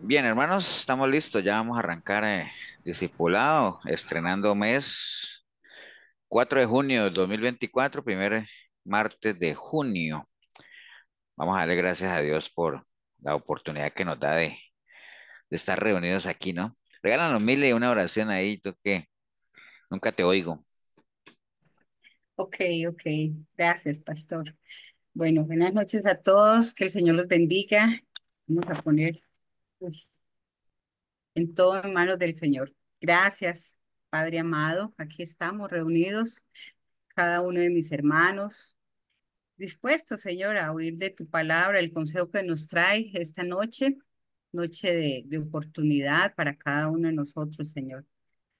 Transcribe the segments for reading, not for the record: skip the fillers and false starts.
Bien, hermanos, estamos listos. Ya vamos a arrancar discipulado, estrenando mes 4 de junio del 2024, primer martes de junio. Vamos a darle gracias a Dios por la oportunidad que nos da de estar reunidos aquí, ¿no? Regálanos mil y una oración ahí, tú que nunca te oigo. Ok, ok. Gracias, pastor. Bueno, buenas noches a todos. Que el Señor los bendiga. Vamos a poner uy, en todo en manos del Señor. Gracias, Padre amado. Aquí estamos reunidos, cada uno de mis hermanos, dispuestos, Señor, a oír de tu palabra, el consejo que nos trae esta noche, noche de oportunidad para cada uno de nosotros, Señor.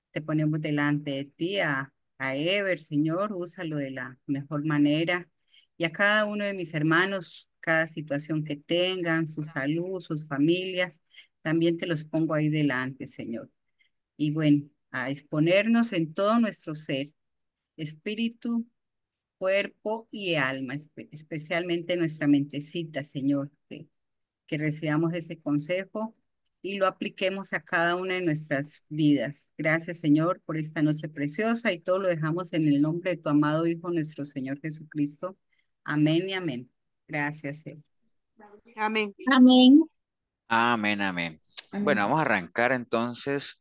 Te ponemos delante de ti a Ever, Señor, úsalo de la mejor manera. Y a cada uno de mis hermanos, cada situación que tengan, su salud, sus familias, también te los pongo ahí delante, Señor. Y bueno, a exponernos en todo nuestro ser, espíritu, cuerpo y alma, especialmente nuestra mentecita, Señor, que recibamos ese consejo y lo apliquemos a cada una de nuestras vidas. Gracias, Señor, por esta noche preciosa y todo lo dejamos en el nombre de tu amado Hijo, nuestro Señor Jesucristo. Amén y amén. Gracias, Señor. Amén. Amén. Amén, amén. Bueno, Amén. vamos a arrancar entonces.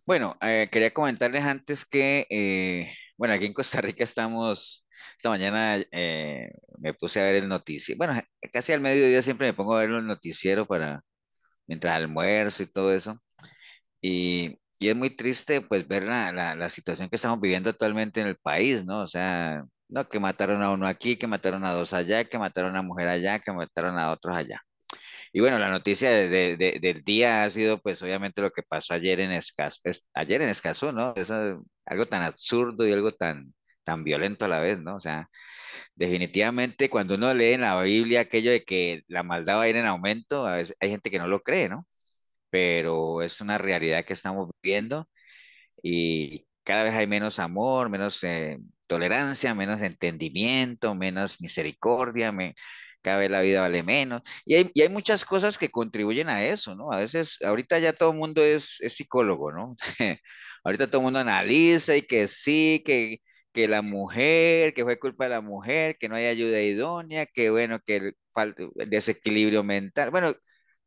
Bueno, quería comentarles antes que, bueno, aquí en Costa Rica estamos, esta mañana me puse a ver el noticiero, bueno, casi al mediodía siempre me pongo a ver el noticiero para, mientras almuerzo y todo eso, y es muy triste pues ver la situación que estamos viviendo actualmente en el país, ¿no? O sea, no, que mataron a uno aquí, que mataron a dos allá, que mataron a una mujer allá, que mataron a otros allá. Y bueno, la noticia del día ha sido pues obviamente lo que pasó ayer en Escazú, ayer en Escazú, ¿no? Eso, algo tan absurdo y algo tan violento a la vez, ¿no? O sea, definitivamente cuando uno lee en la Biblia aquello de que la maldad va a ir en aumento, a veces hay gente que no lo cree, ¿no? Pero es una realidad que estamos viviendo y cada vez hay menos amor, menos tolerancia, menos entendimiento, menos misericordia, cada vez la vida vale menos. Y hay muchas cosas que contribuyen a eso, ¿no? A veces, ahorita ya todo el mundo es psicólogo, ¿no? Ahorita todo el mundo analiza y que sí, que la mujer, que fue culpa de la mujer, que no hay ayuda idónea, que bueno, que el desequilibrio mental. Bueno,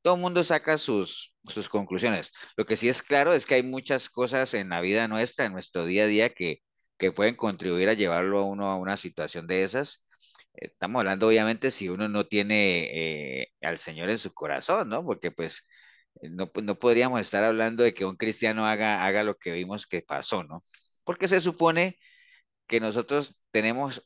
todo el mundo saca sus conclusiones. Lo que sí es claro es que hay muchas cosas en la vida nuestra, en nuestro día a día, que pueden contribuir a llevarlo a uno a una situación de esas. Estamos hablando, obviamente, si uno no tiene al Señor en su corazón, ¿no? Porque pues no podríamos estar hablando de que un cristiano haga lo que vimos que pasó, ¿no? Porque se supone que nosotros tenemos,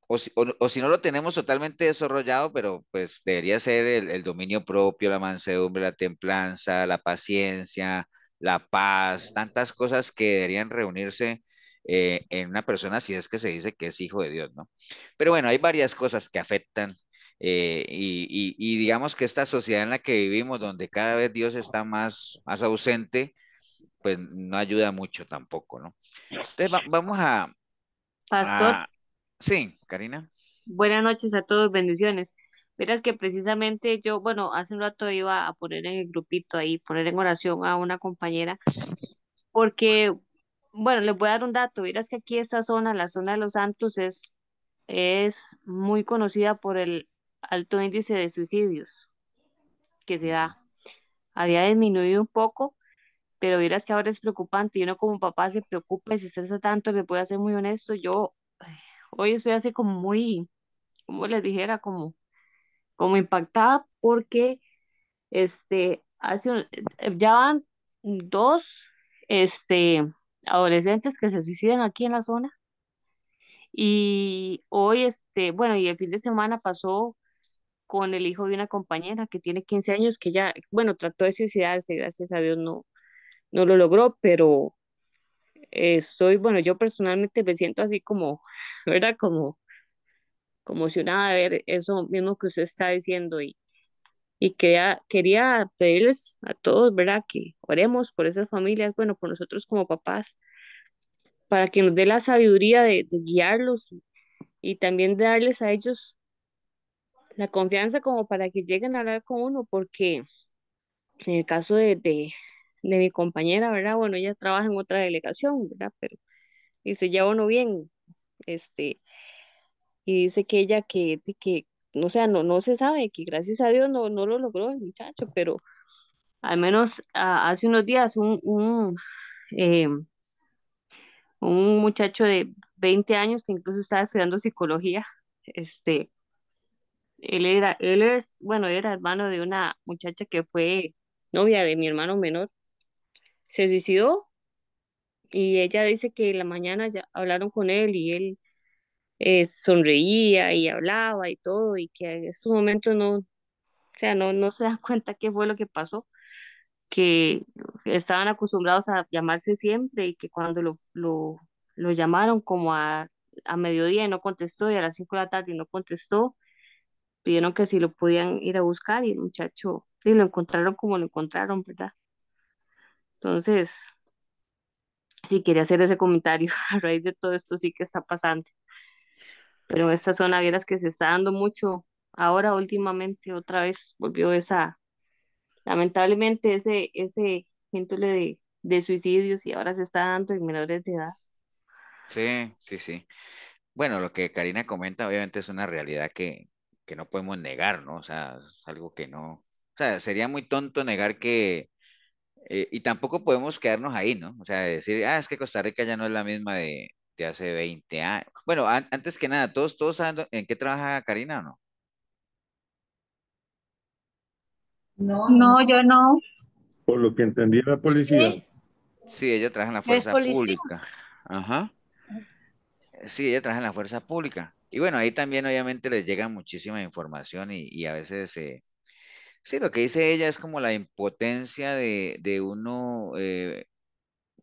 o si no lo tenemos totalmente desarrollado, pero pues debería ser el dominio propio, la mansedumbre, la templanza, la paciencia, la paz, tantas cosas que deberían reunirse en una persona si es que se dice que es hijo de Dios, ¿no? Pero bueno, hay varias cosas que afectan. Y digamos que esta sociedad en la que vivimos, donde cada vez Dios está más ausente, pues no ayuda mucho tampoco, ¿no? Entonces vamos Pastor, a, sí, Karina. buenas noches a todos, bendiciones. Verás que precisamente yo, bueno, hace un rato iba a poner en el grupito ahí, poner en oración a una compañera, porque, bueno, les voy a dar un dato. Verás que aquí esta zona, la zona de Los Santos, es muy conocida por el alto índice de suicidios que se Ujú. da. Había disminuido un poco, pero verás que ahora es preocupante y uno como papá se preocupa y se estresa tanto, les voy a ser muy honesto, yo hoy estoy así como muy, como les dijera, como impactada porque ya van dos este, adolescentes que se suicidan aquí en la zona y hoy, bueno, y el fin de semana pasó con el hijo de una compañera que tiene 15 años que ya, bueno, trató de suicidarse, gracias a Dios no lo logró, pero bueno, yo personalmente me siento así como, ¿verdad? Como conmocionada de ver eso mismo que usted está diciendo y quería pedirles a todos, ¿verdad? Que oremos por esas familias, bueno, por nosotros como papás, para que nos dé la sabiduría de guiarlos y también de darles a ellos la confianza como para que lleguen a hablar con uno, porque En el caso de mi compañera, ¿verdad? Bueno, ella trabaja en otra delegación, ¿verdad? Pero y se lleva uno bien, este, y dice que ella que o sea, no se sabe, que gracias a Dios no lo logró el muchacho, pero al menos hace unos días eh, un muchacho de 20 años que incluso estaba estudiando psicología, este, bueno, era hermano de una muchacha que fue novia de mi hermano menor, se suicidó y ella dice que en la mañana ya hablaron con él y él sonreía y hablaba y todo y que en estos momentos no, o sea, no se dan cuenta qué fue lo que pasó, que estaban acostumbrados a llamarse siempre y que cuando lo llamaron como a mediodía y no contestó y a las 5 de la tarde y no contestó, pidieron que si lo podían ir a buscar y el muchacho, sí, lo encontraron como lo encontraron, ¿verdad? Entonces, sí, quería hacer ese comentario a raíz de todo esto sí que está pasando, pero en esta zona vieras que se está dando mucho, ahora últimamente otra vez volvió lamentablemente ese índole de suicidios y ahora se está dando en menores de edad. Sí, sí, sí. Bueno, lo que Karina comenta obviamente es una realidad que no podemos negar, ¿no? O sea, es algo que no, o sea, sería muy tonto negar que, y tampoco podemos quedarnos ahí, ¿no? O sea, decir, es que Costa Rica ya no es la misma de hace 20 años. Bueno, antes que nada, ¿todos saben en qué trabaja Karina o no? No, no. No, yo no. Por lo que entendí la policía. Sí, Sí, ella trabaja en la es fuerza policía. pública. Ajá. Sí, ella trabaja en la fuerza pública. Y bueno, ahí también obviamente les llega muchísima información y a veces, sí, lo que dice ella es como la impotencia de uno,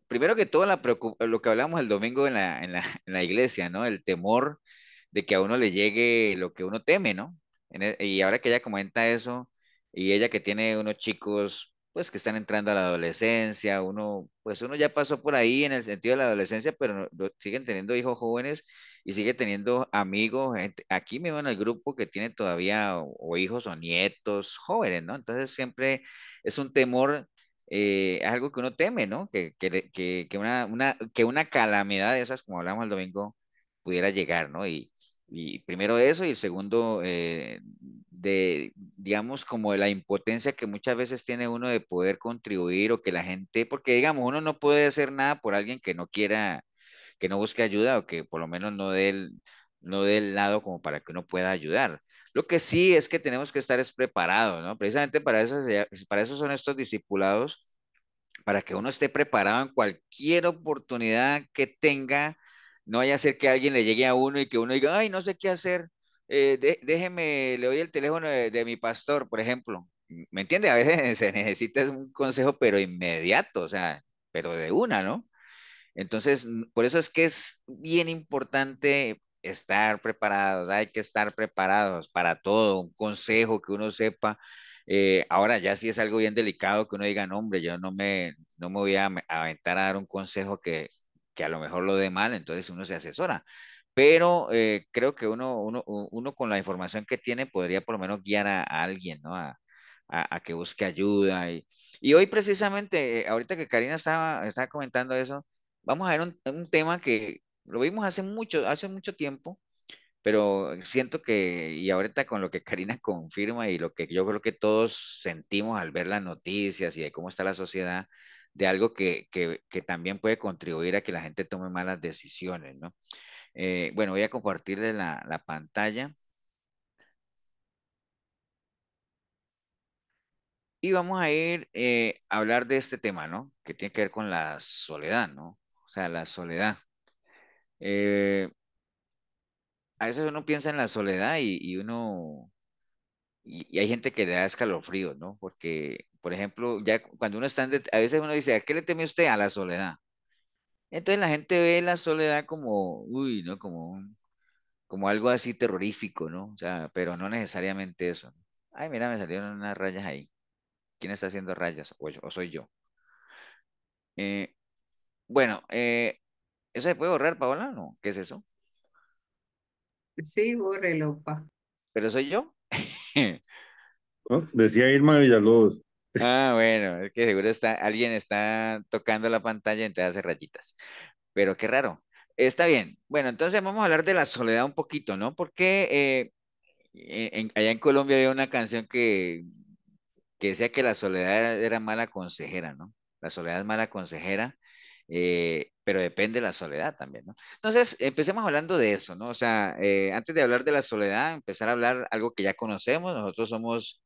primero que todo lo que hablamos el domingo en la iglesia, ¿no? El temor de que a uno le llegue lo que uno teme, ¿no? Y ahora que ella comenta eso, y ella que tiene unos chicos, pues que están entrando a la adolescencia, pues uno ya pasó por ahí en el sentido de la adolescencia, pero siguen teniendo hijos jóvenes y sigue teniendo amigos, gente, aquí mismo en el grupo que tiene todavía o hijos o nietos jóvenes, ¿no? Entonces siempre es un temor, es algo que uno teme, ¿no? Que una calamidad de esas, como hablamos el domingo, pudiera llegar, ¿no? Y primero eso, y el segundo, digamos, como de la impotencia que muchas veces tiene uno de poder contribuir o que la gente, porque digamos, uno no puede hacer nada por alguien que no quiera, que no busque ayuda o que por lo menos no dé el lado como para que uno pueda ayudar. Lo que sí es que tenemos que estar es preparados, ¿no? Precisamente para eso son estos discipulados, para que uno esté preparado en cualquier oportunidad que tenga. No vaya a ser que alguien le llegue a uno y que uno diga, ay, no sé qué hacer, déjeme, le doy el teléfono de mi pastor, por ejemplo. ¿Me entiende? A veces se necesita un consejo, pero inmediato, o sea, pero de una, ¿no? Entonces, por eso es que es bien importante estar preparados, hay que estar preparados para todo, un consejo que uno sepa. Ahora ya sí es algo bien delicado que uno diga, no, hombre, yo no me voy a aventar a dar un consejo que a lo mejor lo dé mal, entonces uno se asesora. Pero creo que uno con la información que tiene podría por lo menos guiar a alguien, ¿no? A que busque ayuda. Y hoy precisamente, ahorita que Karina estaba comentando eso, vamos a ver un tema que lo vimos hace mucho tiempo, pero siento que, y ahorita con lo que Karina confirma y lo que yo creo que todos sentimos al ver las noticias y de cómo está la sociedad, de algo que también puede contribuir a que la gente tome malas decisiones, ¿no? Bueno, voy a compartirle la pantalla y vamos a ir a hablar de este tema, ¿no? Que tiene que ver con la soledad, ¿no? O sea, la soledad. Eh, a veces uno piensa en la soledad y hay gente que le da escalofríos, ¿no? Porque, por ejemplo, ya cuando uno está a veces uno dice, ¿a qué le teme usted? A la soledad. Entonces la gente ve la soledad como, uy, ¿no? Como algo así terrorífico, ¿no? O sea, pero no necesariamente eso. Ay, mira, me salieron unas rayas ahí. ¿Quién está haciendo rayas? O soy yo. Eh, bueno, ¿eso se puede borrar, Paola? No, ¿qué es eso? Sí, bórrelo, pa. ¿Pero soy yo? ¿No? Decía Irma Villalobos, Ah, bueno, es que seguro alguien está tocando la pantalla y entonces hace rayitas. Pero qué raro. Está bien. Bueno, entonces vamos a hablar de la soledad un poquito, ¿no? Porque allá en Colombia había una canción que decía que la soledad era mala consejera, ¿no? La soledad es mala consejera, pero depende de la soledad también, ¿no? Entonces, empecemos hablando de eso, ¿no? O sea, antes de hablar de la soledad, empezar a hablar algo que ya conocemos. Nosotros somos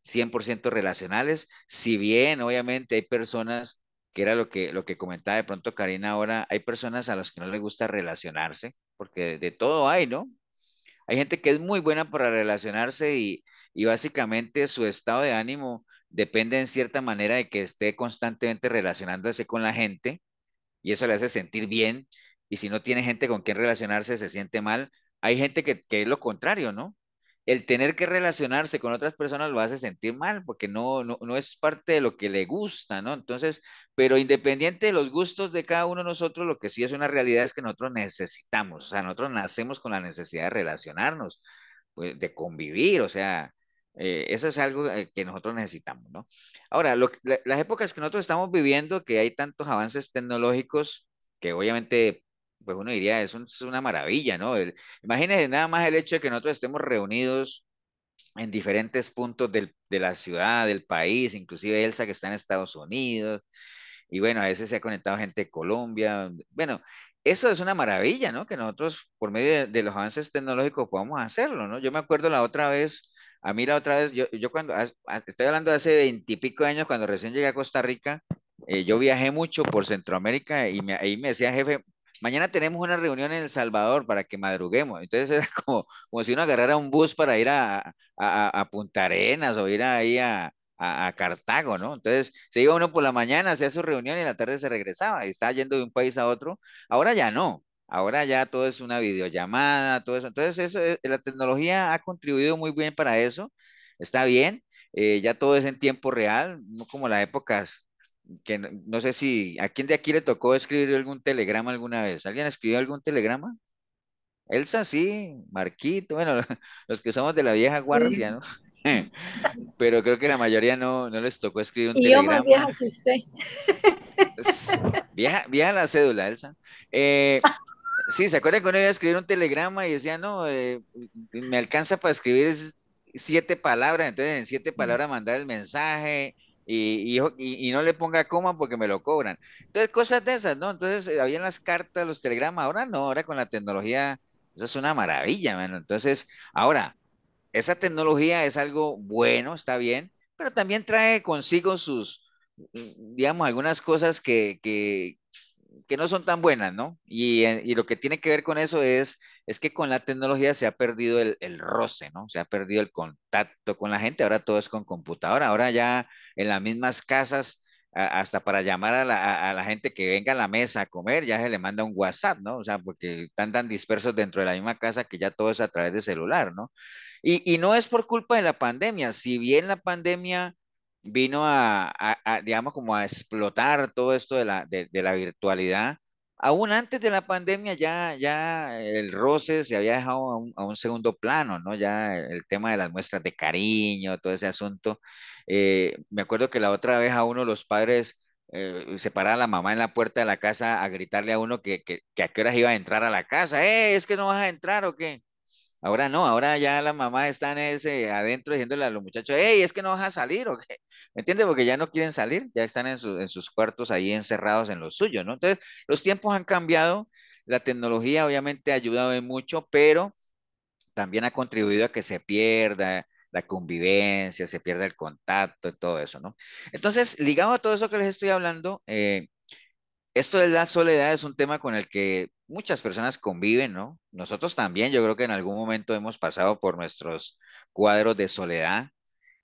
100% relacionales, si bien obviamente hay personas, que era lo que comentaba de pronto Karina ahora, hay personas a las que no les gusta relacionarse, porque de todo hay, ¿no? Hay gente que es muy buena para relacionarse y básicamente su estado de ánimo depende en cierta manera de que esté constantemente relacionándose con la gente y eso le hace sentir bien. Y si no tiene gente con quien relacionarse, se siente mal. Hay gente que es lo contrario, ¿no? El tener que relacionarse con otras personas lo hace sentir mal porque no es parte de lo que le gusta, ¿no? Entonces, pero independiente de los gustos de cada uno de nosotros, lo que sí es una realidad es que nosotros necesitamos, o sea, nosotros nacemos con la necesidad de relacionarnos, pues, de convivir, o sea, eso es algo que nosotros necesitamos, ¿no? Ahora, las épocas que nosotros estamos viviendo, que hay tantos avances tecnológicos, que obviamente, pues uno diría, es una maravilla, ¿no? Imagínense nada más el hecho de que nosotros estemos reunidos en diferentes puntos de la ciudad, del país, inclusive Elsa que está en Estados Unidos, y bueno, a veces se ha conectado gente de Colombia. Bueno, eso es una maravilla, ¿no? Que nosotros, por medio de los avances tecnológicos, podamos hacerlo, ¿no? Yo me acuerdo la otra vez, a mí la otra vez, yo cuando, estoy hablando de hace 20 y pico de años, cuando recién llegué a Costa Rica, yo viajé mucho por Centroamérica y ahí me decía jefe, mañana tenemos una reunión en El Salvador para que madruguemos. Entonces era como si uno agarrara un bus para ir a Punta Arenas o ir ahí a Cartago, ¿no? Entonces se iba uno por la mañana, hacía su reunión y en la tarde se regresaba y estaba yendo de un país a otro. Ahora ya no, ahora ya todo es una videollamada, todo eso. Entonces la tecnología ha contribuido muy bien para eso, está bien, ya todo es en tiempo real, no como las épocas que no sé si a quién de aquí le tocó escribir algún telegrama alguna vez. ¿Alguien escribió algún telegrama? Elsa, sí, Marquito, bueno, los que somos de la vieja guardia, Sí. ¿no? Pero creo que la mayoría no les tocó escribir un Y yo más vieja telegrama. que usted. Vieja la cédula, Elsa. Sí, ¿se acuerdan que uno iba a escribir un telegrama y decía, no, me alcanza para escribir 7 palabras, entonces en 7 palabras mandar el mensaje y no le ponga coma porque me lo cobran. Entonces, cosas de esas, ¿no? Entonces, habían las cartas, los telegramas, ahora no, ahora con la tecnología, eso es una maravilla, mano. Entonces, ahora, esa tecnología es algo bueno, está bien, pero también trae consigo digamos, algunas cosas que no son tan buenas, ¿no? Y lo que tiene que ver con eso es que con la tecnología se ha perdido el roce, ¿no? Se ha perdido el contacto con la gente, ahora todo es con computadora, ahora ya en las mismas casas, hasta para llamar a la gente que venga a la mesa a comer, ya se le manda un WhatsApp, ¿no? O sea, porque están tan dispersos dentro de la misma casa que ya todo es a través de celular, ¿no? Y no es por culpa de la pandemia, si bien la pandemia vino digamos, como a explotar todo esto de la virtualidad. Aún antes de la pandemia ya el roce se había dejado a un segundo plano, ¿no? Ya el tema de las muestras de cariño, todo ese asunto. Me acuerdo que la otra vez a uno los padres se paraba la mamá en la puerta de la casa a gritarle a uno que a qué horas iba a entrar a la casa. ¿Es que no vas a entrar o qué? Ahora no, ahora ya la mamá está en adentro diciéndole a los muchachos, hey, es que no vas a salir o qué. ¿Me entiendes? Porque ya no quieren salir, ya están en sus cuartos ahí encerrados en lo suyo, ¿no? Entonces, los tiempos han cambiado, la tecnología obviamente ha ayudado en mucho, pero también ha contribuido a que se pierda la convivencia, se pierda el contacto y todo eso, ¿no? Entonces, ligado a todo eso que les estoy hablando, esto de la soledad es un tema con el que muchas personas conviven, ¿no? Nosotros también, yo creo que en algún momento hemos pasado por nuestros cuadros de soledad,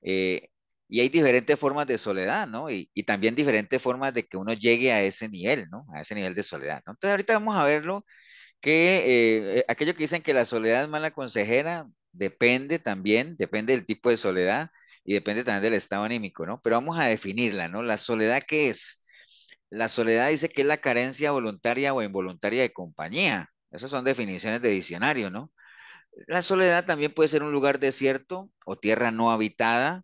eh, y hay diferentes formas de soledad, ¿no? Y también diferentes formas de que uno llegue a ese nivel, ¿no? A ese nivel de soledad, ¿no? Entonces ahorita vamos a verlo, que aquello que dicen que la soledad es mala consejera, depende también, depende del tipo de soledad y depende también del estado anímico, ¿no? Pero vamos a definirla, ¿no? La soledad, ¿qué es? La soledad dice que es la carencia voluntaria o involuntaria de compañía. Esas son definiciones de diccionario, ¿no? La soledad también puede ser un lugar desierto o tierra no habitada,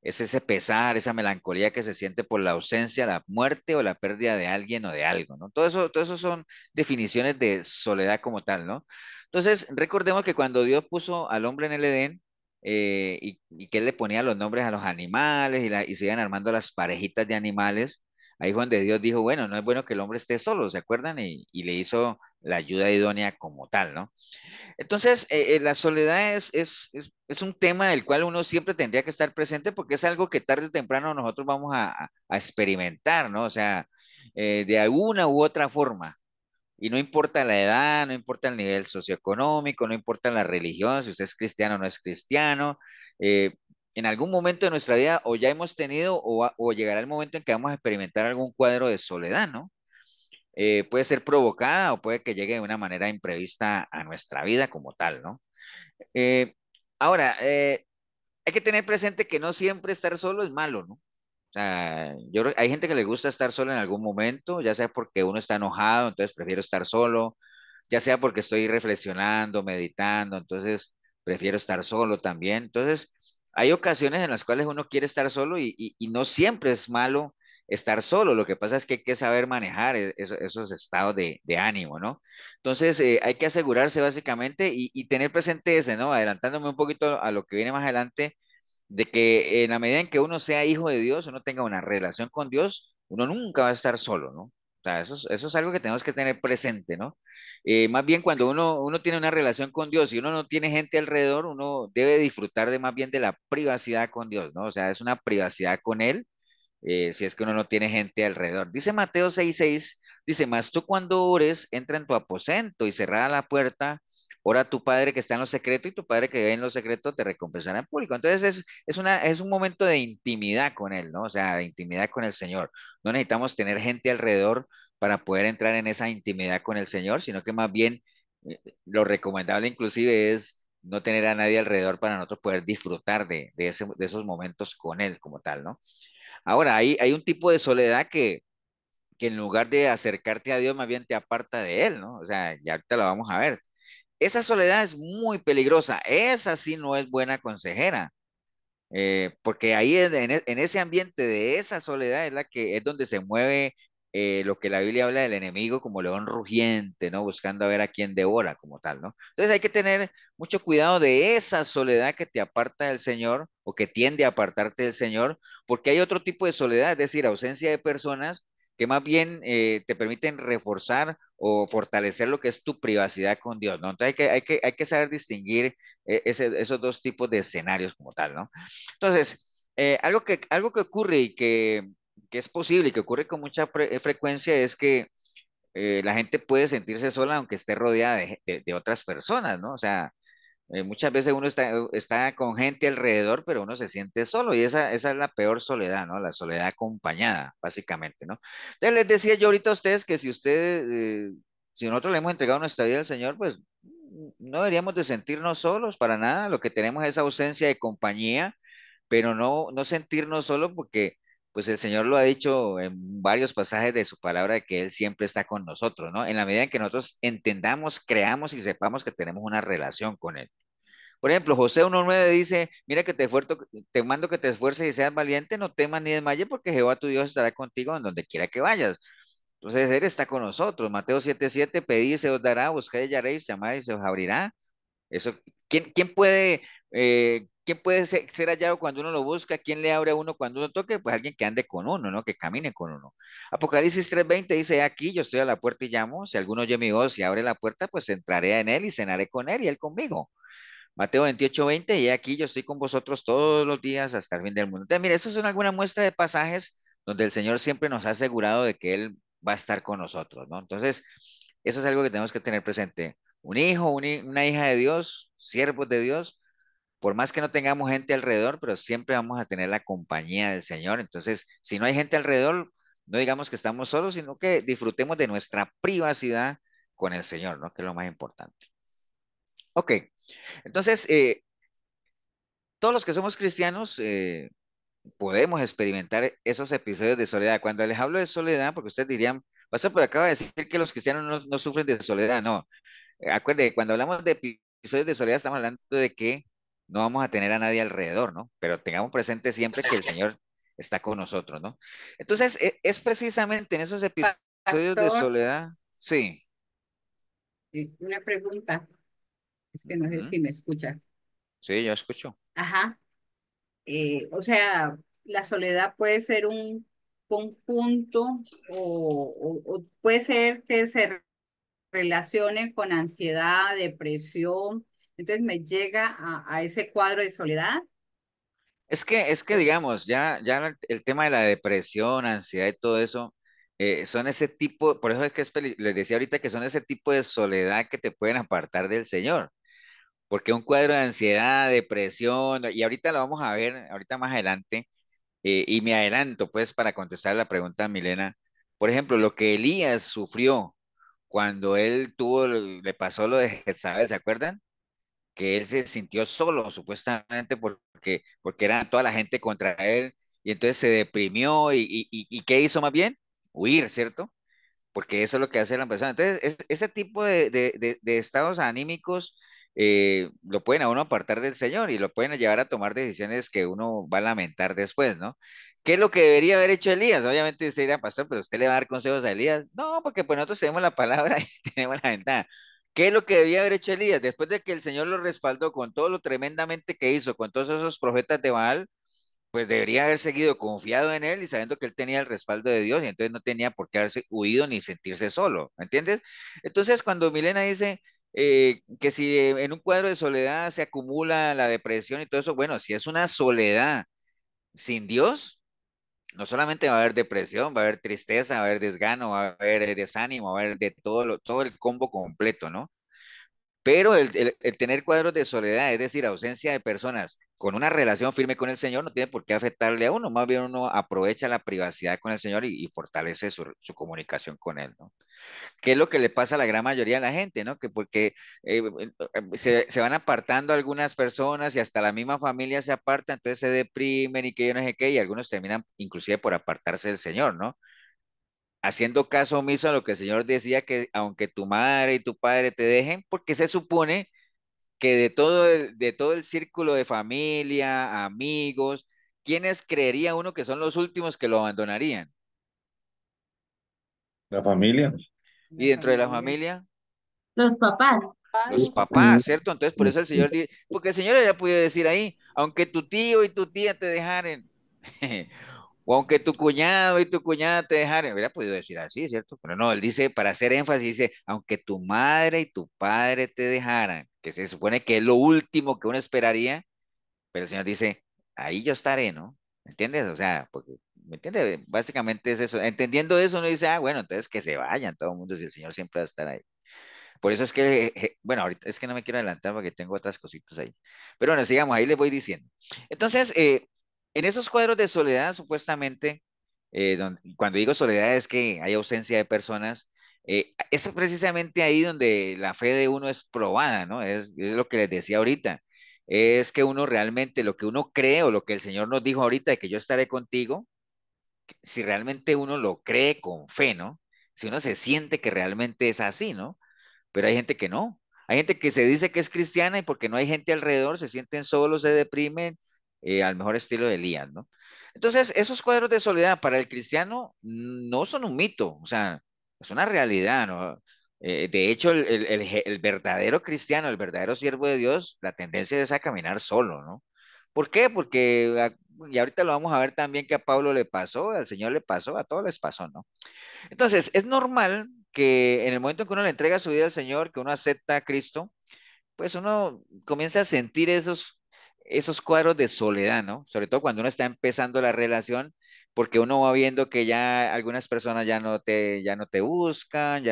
es ese pesar, esa melancolía que se siente por la ausencia, la muerte o la pérdida de alguien o de algo, ¿no? Todo eso son definiciones de soledad como tal, ¿no? Entonces, recordemos que cuando Dios puso al hombre en el Edén, y que él le ponía los nombres a los animales y se iban armando las parejitas de animales, ahí fue donde Dios dijo, bueno, no es bueno que el hombre esté solo, ¿se acuerdan? Y le hizo la ayuda idónea como tal, ¿no? Entonces, la soledad es un tema del cual uno siempre tendría que estar presente porque es algo que tarde o temprano nosotros vamos a experimentar, ¿no? O sea, de alguna u otra forma. Y no importa la edad, no importa el nivel socioeconómico, no importa la religión, si usted es cristiano o no es cristiano. eh, en algún momento de nuestra vida o ya hemos tenido o llegará el momento en que vamos a experimentar algún cuadro de soledad, ¿no? Puede ser provocada o puede que llegue de una manera imprevista a nuestra vida como tal, ¿no? Eh, ahora, hay que tener presente que no siempre estar solo es malo, ¿no? O sea, hay gente que le gusta estar solo en algún momento, ya sea porque uno está enojado, entonces prefiero estar solo, ya sea porque estoy reflexionando, meditando, entonces prefiero estar solo también. Entonces, hay ocasiones en las cuales uno quiere estar solo y no siempre es malo estar solo. Lo que pasa es que hay que saber manejar esos estados de ánimo, ¿no? Entonces, hay que asegurarse básicamente y tener presente ese, ¿no? Adelantándome un poquito a lo que viene más adelante, de que en la medida en que uno sea hijo de Dios, uno tenga una relación con Dios, uno nunca va a estar solo, ¿no? O sea, eso es algo que tenemos que tener presente, ¿no? Más bien cuando uno tiene una relación con Dios y uno no tiene gente alrededor, uno debe disfrutar de más bien de la privacidad con Dios, ¿no? O sea, es una privacidad con Él, si es que uno no tiene gente alrededor. Dice Mateo 6:6, dice, mas tú cuando ores, entra en tu aposento y cerrada la puerta, ora a tu Padre que está en lo secreto y tu Padre que ve en lo secreto te recompensará en público. Entonces es un momento de intimidad con Él, ¿no? O sea, de intimidad con el Señor. No necesitamos tener gente alrededor para poder entrar en esa intimidad con el Señor, sino que más bien lo recomendable inclusive es no tener a nadie alrededor para nosotros poder disfrutar de esos momentos con Él como tal, ¿no? Ahora, hay un tipo de soledad que en lugar de acercarte a Dios, más bien te aparta de Él, ¿no? O sea, ya ahorita lo vamos a ver. Esa soledad es muy peligrosa. Esa sí no es buena consejera. Porque ahí en ese ambiente de esa soledad es la que es donde se mueve lo que la Biblia habla del enemigo como león rugiente, ¿no? Buscando a ver a quién devora como tal, ¿no? Entonces hay que tener mucho cuidado de esa soledad que te aparta del Señor o que tiende a apartarte del Señor, porque hay otro tipo de soledad, es decir, ausencia de personas que más bien te permiten reforzar o fortalecer lo que es tu privacidad con Dios, ¿no? Entonces hay que saber distinguir esos dos tipos de escenarios como tal, ¿no? Entonces, algo que ocurre que es posible y que ocurre con mucha frecuencia es que la gente puede sentirse sola aunque esté rodeada de otras personas, ¿no? O sea, muchas veces uno está con gente alrededor, pero uno se siente solo y esa es la peor soledad, ¿no? La soledad acompañada, básicamente, ¿no? Entonces les decía yo ahorita a ustedes que si nosotros le hemos entregado nuestra vida al Señor, pues no deberíamos de sentirnos solos para nada. Lo que tenemos es ausencia de compañía, pero no sentirnos solos porque pues el Señor lo ha dicho en varios pasajes de su palabra de que Él siempre está con nosotros, ¿no? En la medida en que nosotros entendamos, creamos y sepamos que tenemos una relación con Él. Por ejemplo, José 1:9 dice, mira que te mando que te esfuerces y seas valiente, no temas ni desmayes porque Jehová tu Dios estará contigo en donde quiera que vayas. Entonces Él está con nosotros. Mateo 7:7, pedid y se os dará, buscad y hallaréis, llamad y se os abrirá. Eso, quién puede ser hallado cuando uno lo busca? ¿Quién le abre a uno cuando uno toque? Pues alguien que ande con uno, ¿no? Que camine con uno. Apocalipsis 3:20 dice, aquí yo estoy a la puerta y llamo, si alguno oye mi voz y abre la puerta, pues entraré en él y cenaré con él y él conmigo. Mateo 28:20, y aquí yo estoy con vosotros todos los días hasta el fin del mundo. Entonces, mire, estas son algunas muestras de pasajes donde el Señor siempre nos ha asegurado de que Él va a estar con nosotros, ¿no? Entonces, eso es algo que tenemos que tener presente. Un hijo, una hija de Dios, siervos de Dios, por más que no tengamos gente alrededor, pero siempre vamos a tener la compañía del Señor. Entonces, si no hay gente alrededor, no digamos que estamos solos, sino que disfrutemos de nuestra privacidad con el Señor, ¿no? Que es lo más importante. Ok, entonces, todos los que somos cristianos podemos experimentar esos episodios de soledad. Cuando les hablo de soledad, porque ustedes dirían, pastor, pero acaba de decir que los cristianos no sufren de soledad. No, acuérdense, cuando hablamos de episodios de soledad, estamos hablando de que no vamos a tener a nadie alrededor, ¿no? Pero tengamos presente siempre que el Señor está con nosotros, ¿no? Entonces, es precisamente en esos episodios de Pastor, soledad, sí, una pregunta, es que no sé ujú, si me escuchas. sí, yo escucho. Ajá, o sea, la soledad puede ser un conjunto o puede ser que se relacione con ansiedad, depresión, entonces me llega a ese cuadro de soledad. Es que O- digamos, ya el tema de la depresión, ansiedad y todo eso, son ese tipo, por eso es que les decía ahorita que son ese tipo de soledad que te pueden apartar del Señor. Porque un cuadro de ansiedad, depresión, y ahorita lo vamos a ver, ahorita más adelante, y me adelanto pues para contestar la pregunta de Milena. Por ejemplo, lo que Elías sufrió cuando él tuvo, le pasó lo de Jezabel, ¿se acuerdan? Que él se sintió solo, supuestamente, porque era toda la gente contra él, y entonces se deprimió, y ¿qué hizo más bien? Huir, ¿cierto? Porque eso es lo que hace la persona. Entonces, ese tipo de estados anímicos lo pueden a uno apartar del Señor y lo pueden llevar a tomar decisiones que uno va a lamentar después, ¿no? ¿Qué es lo que debería haber hecho Elías? Obviamente usted dirá, pastor, pero usted le va a dar consejos a Elías. No, porque pues nosotros tenemos la palabra y tenemos la ventaja. ¿Qué es lo que debía haber hecho Elías? Después de que el Señor lo respaldó con todo lo tremendamente que hizo, con todos esos profetas de Baal, pues debería haber seguido confiado en él y sabiendo que él tenía el respaldo de Dios y entonces no tenía por qué haberse huido ni sentirse solo, ¿me entiendes? Entonces cuando Milena dice que si en un cuadro de soledad se acumula la depresión y todo eso, bueno, si es una soledad sin Dios, no solamente va a haber depresión, va a haber tristeza, va a haber desgano, va a haber desánimo, va a haber de todo el combo completo, ¿no? Pero el tener cuadros de soledad, es decir, ausencia de personas con una relación firme con el Señor, no tiene por qué afectarle a uno. Más bien uno aprovecha la privacidad con el Señor y fortalece su comunicación con Él, ¿no? ¿Qué es lo que le pasa a la gran mayoría de la gente, ¿no? Que porque se van apartando algunas personas y hasta la misma familia se aparta, entonces se deprimen y que yo no sé qué, y algunos terminan inclusive por apartarse del Señor, ¿no? Haciendo caso omiso a lo que el Señor decía, que aunque tu madre y tu padre te dejen, porque se supone que de todo el círculo de familia, amigos, ¿quiénes creería uno que son los últimos que lo abandonarían? La familia. Y La dentro de la familia. familia, Los papás. los Mm, papás, ¿cierto? Entonces por eso el Señor dice, porque el Señor ya puede decir ahí, aunque tu tío y tu tía te dejaren, o aunque tu cuñado y tu cuñada te dejaren, hubiera podido decir así, ¿cierto? Pero no, él dice, para hacer énfasis, dice, aunque tu madre y tu padre te dejaran, que se supone que es lo último que uno esperaría. Pero el Señor dice, ahí yo estaré, ¿no? ¿Me entiendes? O sea, porque, ¿me entiendes? Básicamente es eso. Entendiendo eso, uno dice, bueno, entonces que se vayan todo el mundo si el Señor siempre va a estar ahí. Por eso es que, bueno, ahorita es que no me quiero adelantar porque tengo otras cositas ahí. Pero bueno, sigamos, ahí les voy diciendo. Entonces, en esos cuadros de soledad, supuestamente, cuando digo soledad es que hay ausencia de personas, es precisamente ahí donde la fe de uno es probada, ¿no? Es lo que les decía ahorita. Es que uno realmente, lo que uno cree o lo que el Señor nos dijo ahorita de que yo estaré contigo, si realmente uno lo cree con fe, ¿no? Si uno se siente que realmente es así, ¿no? Pero hay gente que no. Hay gente que se dice que es cristiana y porque no hay gente alrededor, se sienten solos, se deprimen, al mejor estilo de Elías, ¿no? Entonces, esos cuadros de soledad para el cristiano no son un mito, o sea, es una realidad, ¿no? De hecho, el verdadero cristiano, el verdadero siervo de Dios, la tendencia es a caminar solo, ¿no? ¿Por qué? Porque, y ahorita lo vamos a ver también que a Pablo le pasó, al Señor le pasó, a todos les pasó, ¿no? Entonces, es normal que en el momento en que uno le entrega su vida al Señor, que uno acepta a Cristo, pues uno comienza a sentir esos cuadros de soledad, ¿no? Sobre todo cuando uno está empezando la relación, porque uno va viendo que ya algunas personas ya no te buscan,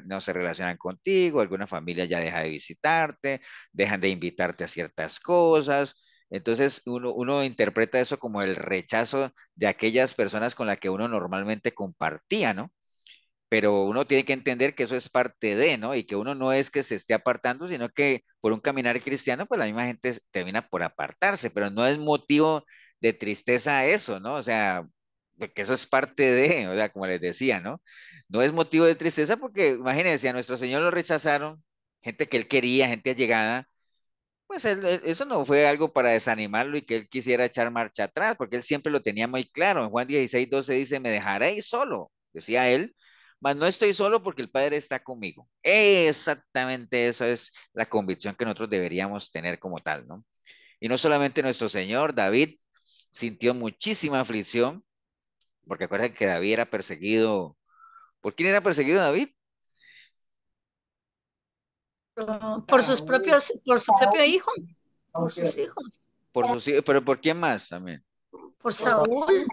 no se relacionan contigo, alguna familia ya deja de visitarte, dejan de invitarte a ciertas cosas. Entonces uno interpreta eso como el rechazo de aquellas personas con las que uno normalmente compartía, ¿no? Pero uno tiene que entender que eso es parte de, ¿no? Y que uno no es que se esté apartando, sino que por un caminar cristiano, pues la misma gente termina por apartarse, pero no es motivo de tristeza eso, ¿no? O sea, porque eso es parte de, o sea, como les decía, ¿no? No es motivo de tristeza porque, imagínense, a nuestro Señor lo rechazaron, gente que él quería, gente allegada, pues eso no fue algo para desanimarlo y que él quisiera echar marcha atrás, porque él siempre lo tenía muy claro. En Juan 16:12 dice, me dejaréis solo, decía él, mas no estoy solo porque el Padre está conmigo. Exactamente eso es la convicción que nosotros deberíamos tener como tal, ¿no? Y no solamente nuestro Señor, David sintió muchísima aflicción, porque acuérdense que David era perseguido. ¿Por quién era perseguido David? Saúl. Por su propio hijo, por sus hijos, Por sus hijos, pero ¿por quién más también? por Saúl,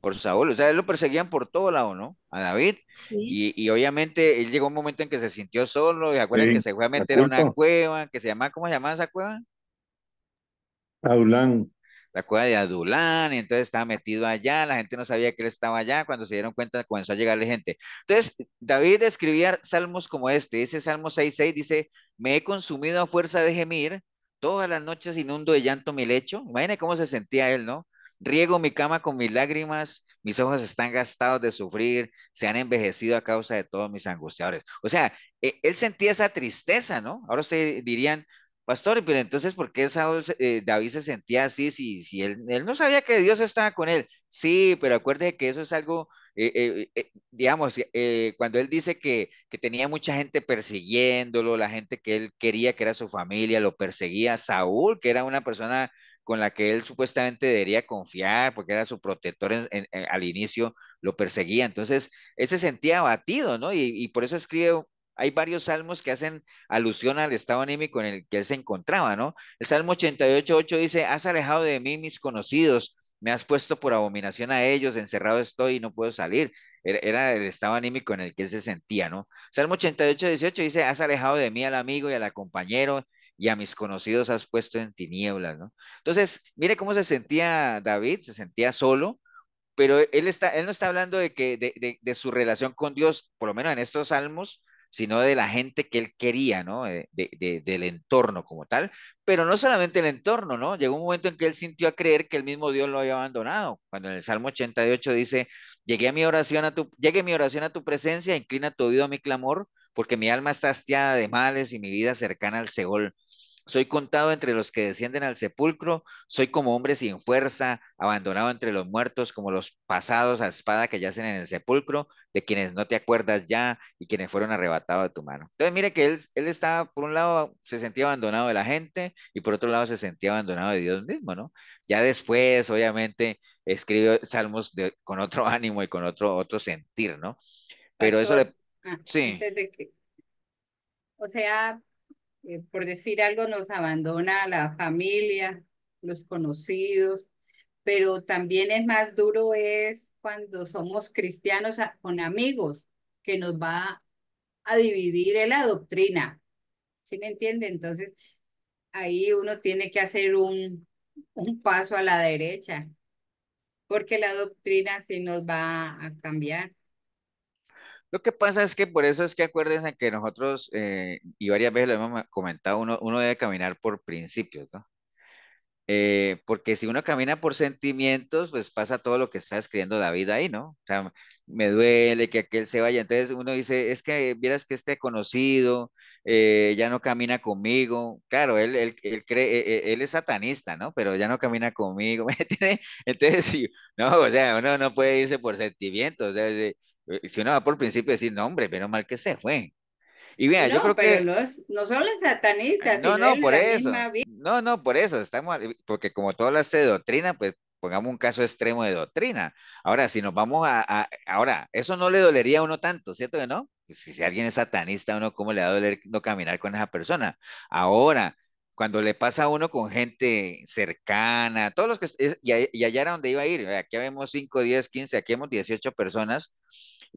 Por Saúl, o sea, él lo perseguían por todo lado, ¿no? A David. sí, Y obviamente él llegó un momento en que se sintió solo, y acuerdan que Sí, se fue a de meter a una acuerdo. cueva que se llama, ¿cómo se llamaba esa cueva? Aulán. La cueva de Adulán, y entonces estaba metido allá, la gente no sabía que él estaba allá, cuando se dieron cuenta comenzó a llegarle gente. Entonces, David escribía salmos como este, dice Salmo 6:6, dice, me he consumido a fuerza de gemir, todas las noches inundo de llanto mi lecho. Imagine cómo se sentía él, ¿no? Riego mi cama con mis lágrimas, mis ojos están gastados de sufrir, se han envejecido a causa de todos mis angustiadores. O sea, él sentía esa tristeza, ¿no? Ahora ustedes dirían, pastor, pero entonces, ¿por qué David se sentía así si él no sabía que Dios estaba con él? Sí, pero acuérdese que eso es algo, digamos, cuando él dice que tenía mucha gente persiguiéndolo, la gente que él quería, que era su familia, lo perseguía, Saúl, que era una persona con la que él supuestamente debería confiar, porque era su protector al inicio, lo perseguía. Entonces, él se sentía abatido, ¿no? Y por eso escribe, hay varios salmos que hacen alusión al estado anímico en el que él se encontraba, ¿no? El Salmo 88:8 dice, has alejado de mí mis conocidos, me has puesto por abominación a ellos, encerrado estoy y no puedo salir. Era el estado anímico en el que él se sentía, ¿no? Salmo 88:18 dice, has alejado de mí al amigo y al compañero y a mis conocidos has puesto en tinieblas, ¿no? Entonces, mire cómo se sentía David, se sentía solo, pero él no está hablando de su relación con Dios, por lo menos en estos salmos, sino de la gente que él quería, ¿no? Del entorno como tal, pero no solamente el entorno, ¿no? Llegó un momento en que él sintió a creer que el mismo Dios lo había abandonado, cuando en el Salmo 88 dice, llegue mi oración a tu presencia, inclina tu oído a mi clamor, porque mi alma está hastiada de males y mi vida cercana al Seol. Soy contado entre los que descienden al sepulcro, soy como hombre sin fuerza, abandonado entre los muertos, como los pasados a espada que yacen en el sepulcro, de quienes no te acuerdas ya y quienes fueron arrebatados de tu mano. Entonces, mire que él estaba, por un lado, se sentía abandonado de la gente y por otro lado se sentía abandonado de Dios mismo, ¿no? Ya después, obviamente, escribe salmos con otro ánimo y con otro sentir, ¿no? Pero eso Pastor, le, sí. antes de que, o sea, por decir algo, nos abandona la familia, los conocidos, pero también es más duro es cuando somos cristianos con amigos, que nos va a dividir en la doctrina, ¿sí me entiende? Entonces, ahí uno tiene que hacer un paso a la derecha, porque la doctrina sí nos va a cambiar. Lo que pasa es que por eso es que acuérdense que nosotros, y varias veces lo hemos comentado, uno debe caminar por principios, ¿no? Porque si uno camina por sentimientos, pues pasa todo lo que está escribiendo David ahí, ¿no? O sea, me duele que aquel se vaya. Entonces uno dice, es que vieras que este conocido ya no camina conmigo. Claro, él cree, él es satanista, ¿no? Pero ya no camina conmigo. ¿Me entiende? Entonces, sí, no, o sea, uno no puede irse por sentimientos. O sea, si uno va por principio, decir, no, hombre, menos mal que se fue. Y vea, yo No, creo pero que no solo el satanista, no, sino no, en por la eso. misma vida. No, no, por eso. Porque como tú hablaste de doctrina, pues pongamos un caso extremo de doctrina. Ahora, si nos vamos ahora, eso no le dolería a uno tanto, ¿cierto que no? Si alguien es satanista, a uno, ¿cómo le va a doler no caminar con esa persona? Ahora, cuando le pasa a uno con gente cercana, todos los que, y allá era donde iba a ir, aquí vemos 5, 10, 15, aquí vemos 18 personas,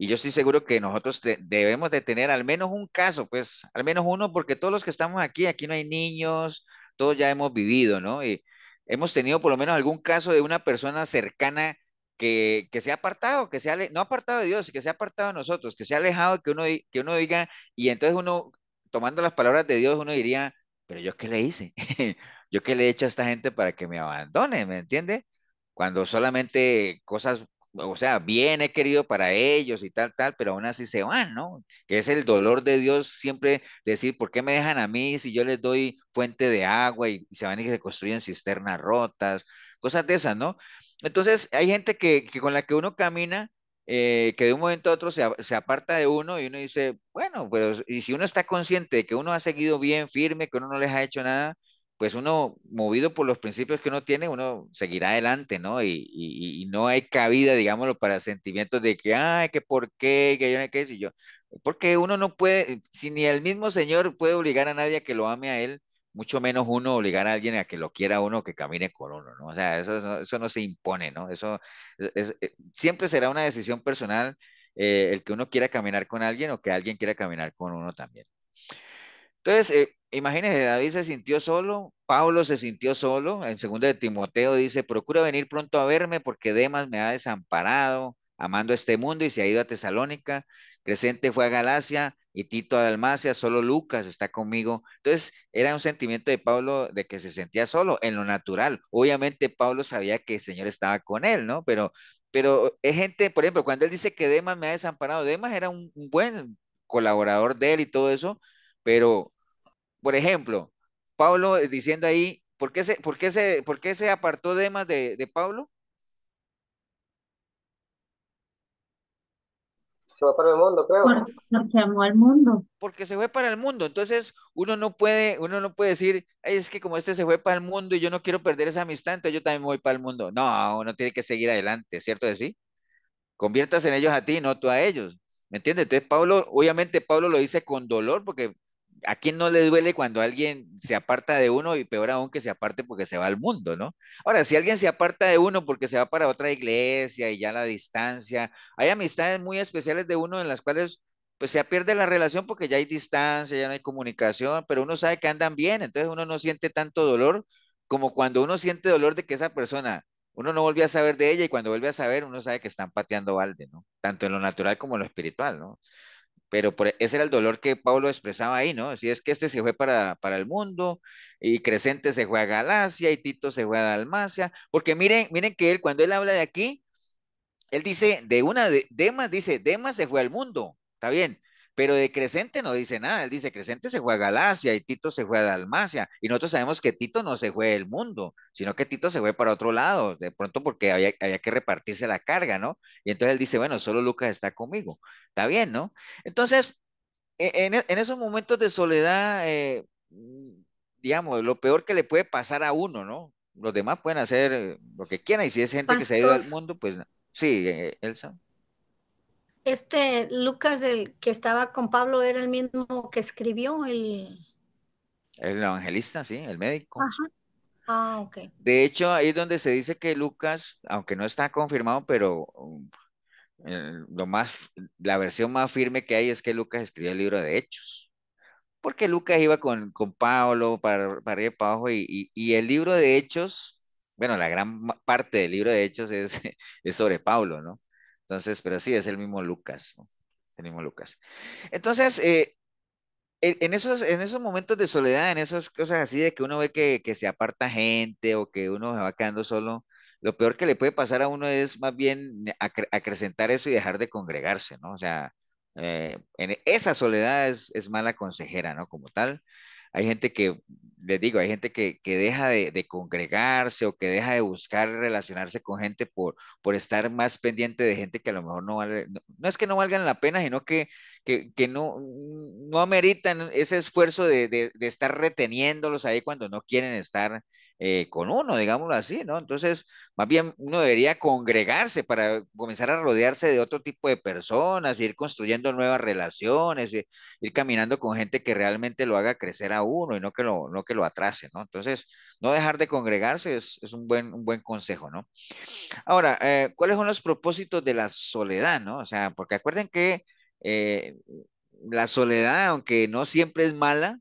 y yo estoy seguro que nosotros debemos de tener al menos un caso, pues, al menos uno, porque todos los que estamos aquí no hay niños, todos ya hemos vivido, ¿no? Y hemos tenido por lo menos algún caso de una persona cercana que se ha apartado, no apartado de Dios, que se ha apartado de nosotros, que se ha alejado, que uno diga, y entonces uno, tomando las palabras de Dios, uno diría, pero yo qué le hice, yo qué le he hecho a esta gente para que me abandone, ¿me entiende? Cuando solamente cosas o sea, bien he querido para ellos y tal, tal, pero aún así se van, ¿no? Que es el dolor de Dios siempre decir, ¿por qué me dejan a mí si yo les doy fuente de agua y se van y se construyen cisternas rotas? Cosas de esas, ¿no? Entonces, hay gente que con la que uno camina, que de un momento a otro se aparta de uno y uno dice, bueno, pues, y si uno está consciente de que uno ha seguido bien firme, que uno no les ha hecho nada, pues uno, movido por los principios que uno tiene, uno seguirá adelante, ¿no? Y no hay cabida, digámoslo, para sentimientos de que, ay, que por qué, que yo no sé qué, si yo, porque uno no puede, si ni el mismo Señor puede obligar a nadie a que lo ame a Él, mucho menos uno obligar a alguien a que lo quiera a uno, que camine con uno, ¿no? O sea, eso no se impone, ¿no? Eso siempre será una decisión personal, el que uno quiera caminar con alguien o que alguien quiera caminar con uno también. Entonces, imagínense, David se sintió solo, Pablo se sintió solo. En 2 de Timoteo dice, procura venir pronto a verme porque Demas me ha desamparado, amando este mundo y se ha ido a Tesalónica. Crescente fue a Galacia y Tito a Dalmacia, solo Lucas está conmigo. Entonces, era un sentimiento de Pablo de que se sentía solo en lo natural. Obviamente, Pablo sabía que el Señor estaba con él, ¿no? Pero es gente, por ejemplo, cuando él dice que Demas me ha desamparado, Demas era un buen colaborador de él y todo eso, pero por ejemplo, Pablo diciendo ahí, ¿por qué se apartó Demas de Pablo? Se va para el mundo, creo. Porque amó al mundo. Porque se fue para el mundo. Entonces, uno no puede decir, "Ay, es que como este se fue para el mundo y yo no quiero perder esa amistad, entonces yo también me voy para el mundo". No, uno tiene que seguir adelante, ¿cierto de sí? Conviertas en ellos a ti, no tú a ellos. ¿Me entiendes? Entonces, Pablo, obviamente Pablo lo dice con dolor, porque a quién no le duele cuando alguien se aparta de uno y peor aún que se aparte porque se va al mundo, ¿no? Ahora, si alguien se aparta de uno porque se va para otra iglesia y ya la distancia, hay amistades muy especiales de uno en las cuales pues se pierde la relación porque ya hay distancia, ya no hay comunicación, pero uno sabe que andan bien, entonces uno no siente tanto dolor como cuando uno siente dolor de que esa persona uno no volvió a saber de ella y cuando vuelve a saber, uno sabe que están pateando balde, ¿no? Tanto en lo natural como en lo espiritual, ¿no? Pero ese era el dolor que Pablo expresaba ahí, ¿no? Si es que este se fue para el mundo y Crescente se fue a Galacia y Tito se fue a Dalmacia, porque miren que él, cuando él habla de aquí, él dice, Demas, dice, Demas se fue al mundo, está bien, pero de Crescente no dice nada, él dice, Crescente se fue a Galacia y Tito se fue a Dalmacia, y nosotros sabemos que Tito no se fue del mundo, sino que Tito se fue para otro lado, de pronto porque había que repartirse la carga, ¿no? Y entonces él dice, bueno, solo Lucas está conmigo, está bien, ¿no? Entonces, en esos momentos de soledad, digamos, lo peor que le puede pasar a uno, ¿no? Los demás pueden hacer lo que quieran y si es gente que se ha ido Pastor, al mundo, pues sí, Elsa, este Lucas del que estaba con Pablo era el mismo que escribió el... el evangelista, sí, el médico. Ajá. Ah, ok. De hecho, ahí es donde se dice que Lucas, aunque no está confirmado, pero la versión más firme que hay es que Lucas escribió el libro de Hechos. Porque Lucas iba con Pablo para arriba y para abajo y el libro de Hechos, bueno, la gran parte del libro de Hechos es, es sobre Pablo, ¿no? Entonces, pero sí, es el mismo Lucas, ¿no? El mismo Lucas. Entonces, en esos momentos de soledad, en esas cosas así de que uno ve que se aparta gente o que uno se va quedando solo, lo peor que le puede pasar a uno es más bien acrecentar eso y dejar de congregarse, ¿no? O sea, esa soledad es mala consejera, ¿no? Como tal. Hay gente que, les digo, hay gente que deja de congregarse o que deja de buscar relacionarse con gente por estar más pendiente de gente que a lo mejor no vale, no es que no valgan la pena, sino que no ameritan ese esfuerzo de estar reteniéndolos ahí cuando no quieren estar con uno, digámoslo así, ¿no? Entonces, más bien uno debería congregarse para comenzar a rodearse de otro tipo de personas, ir construyendo nuevas relaciones, ir caminando con gente que realmente lo haga crecer a uno y no que lo atrase, ¿no? Entonces, no dejar de congregarse es un buen consejo, ¿no? Ahora, ¿cuáles son los propósitos de la soledad, no? O sea, porque acuerden que eh, la soledad, aunque no siempre es mala,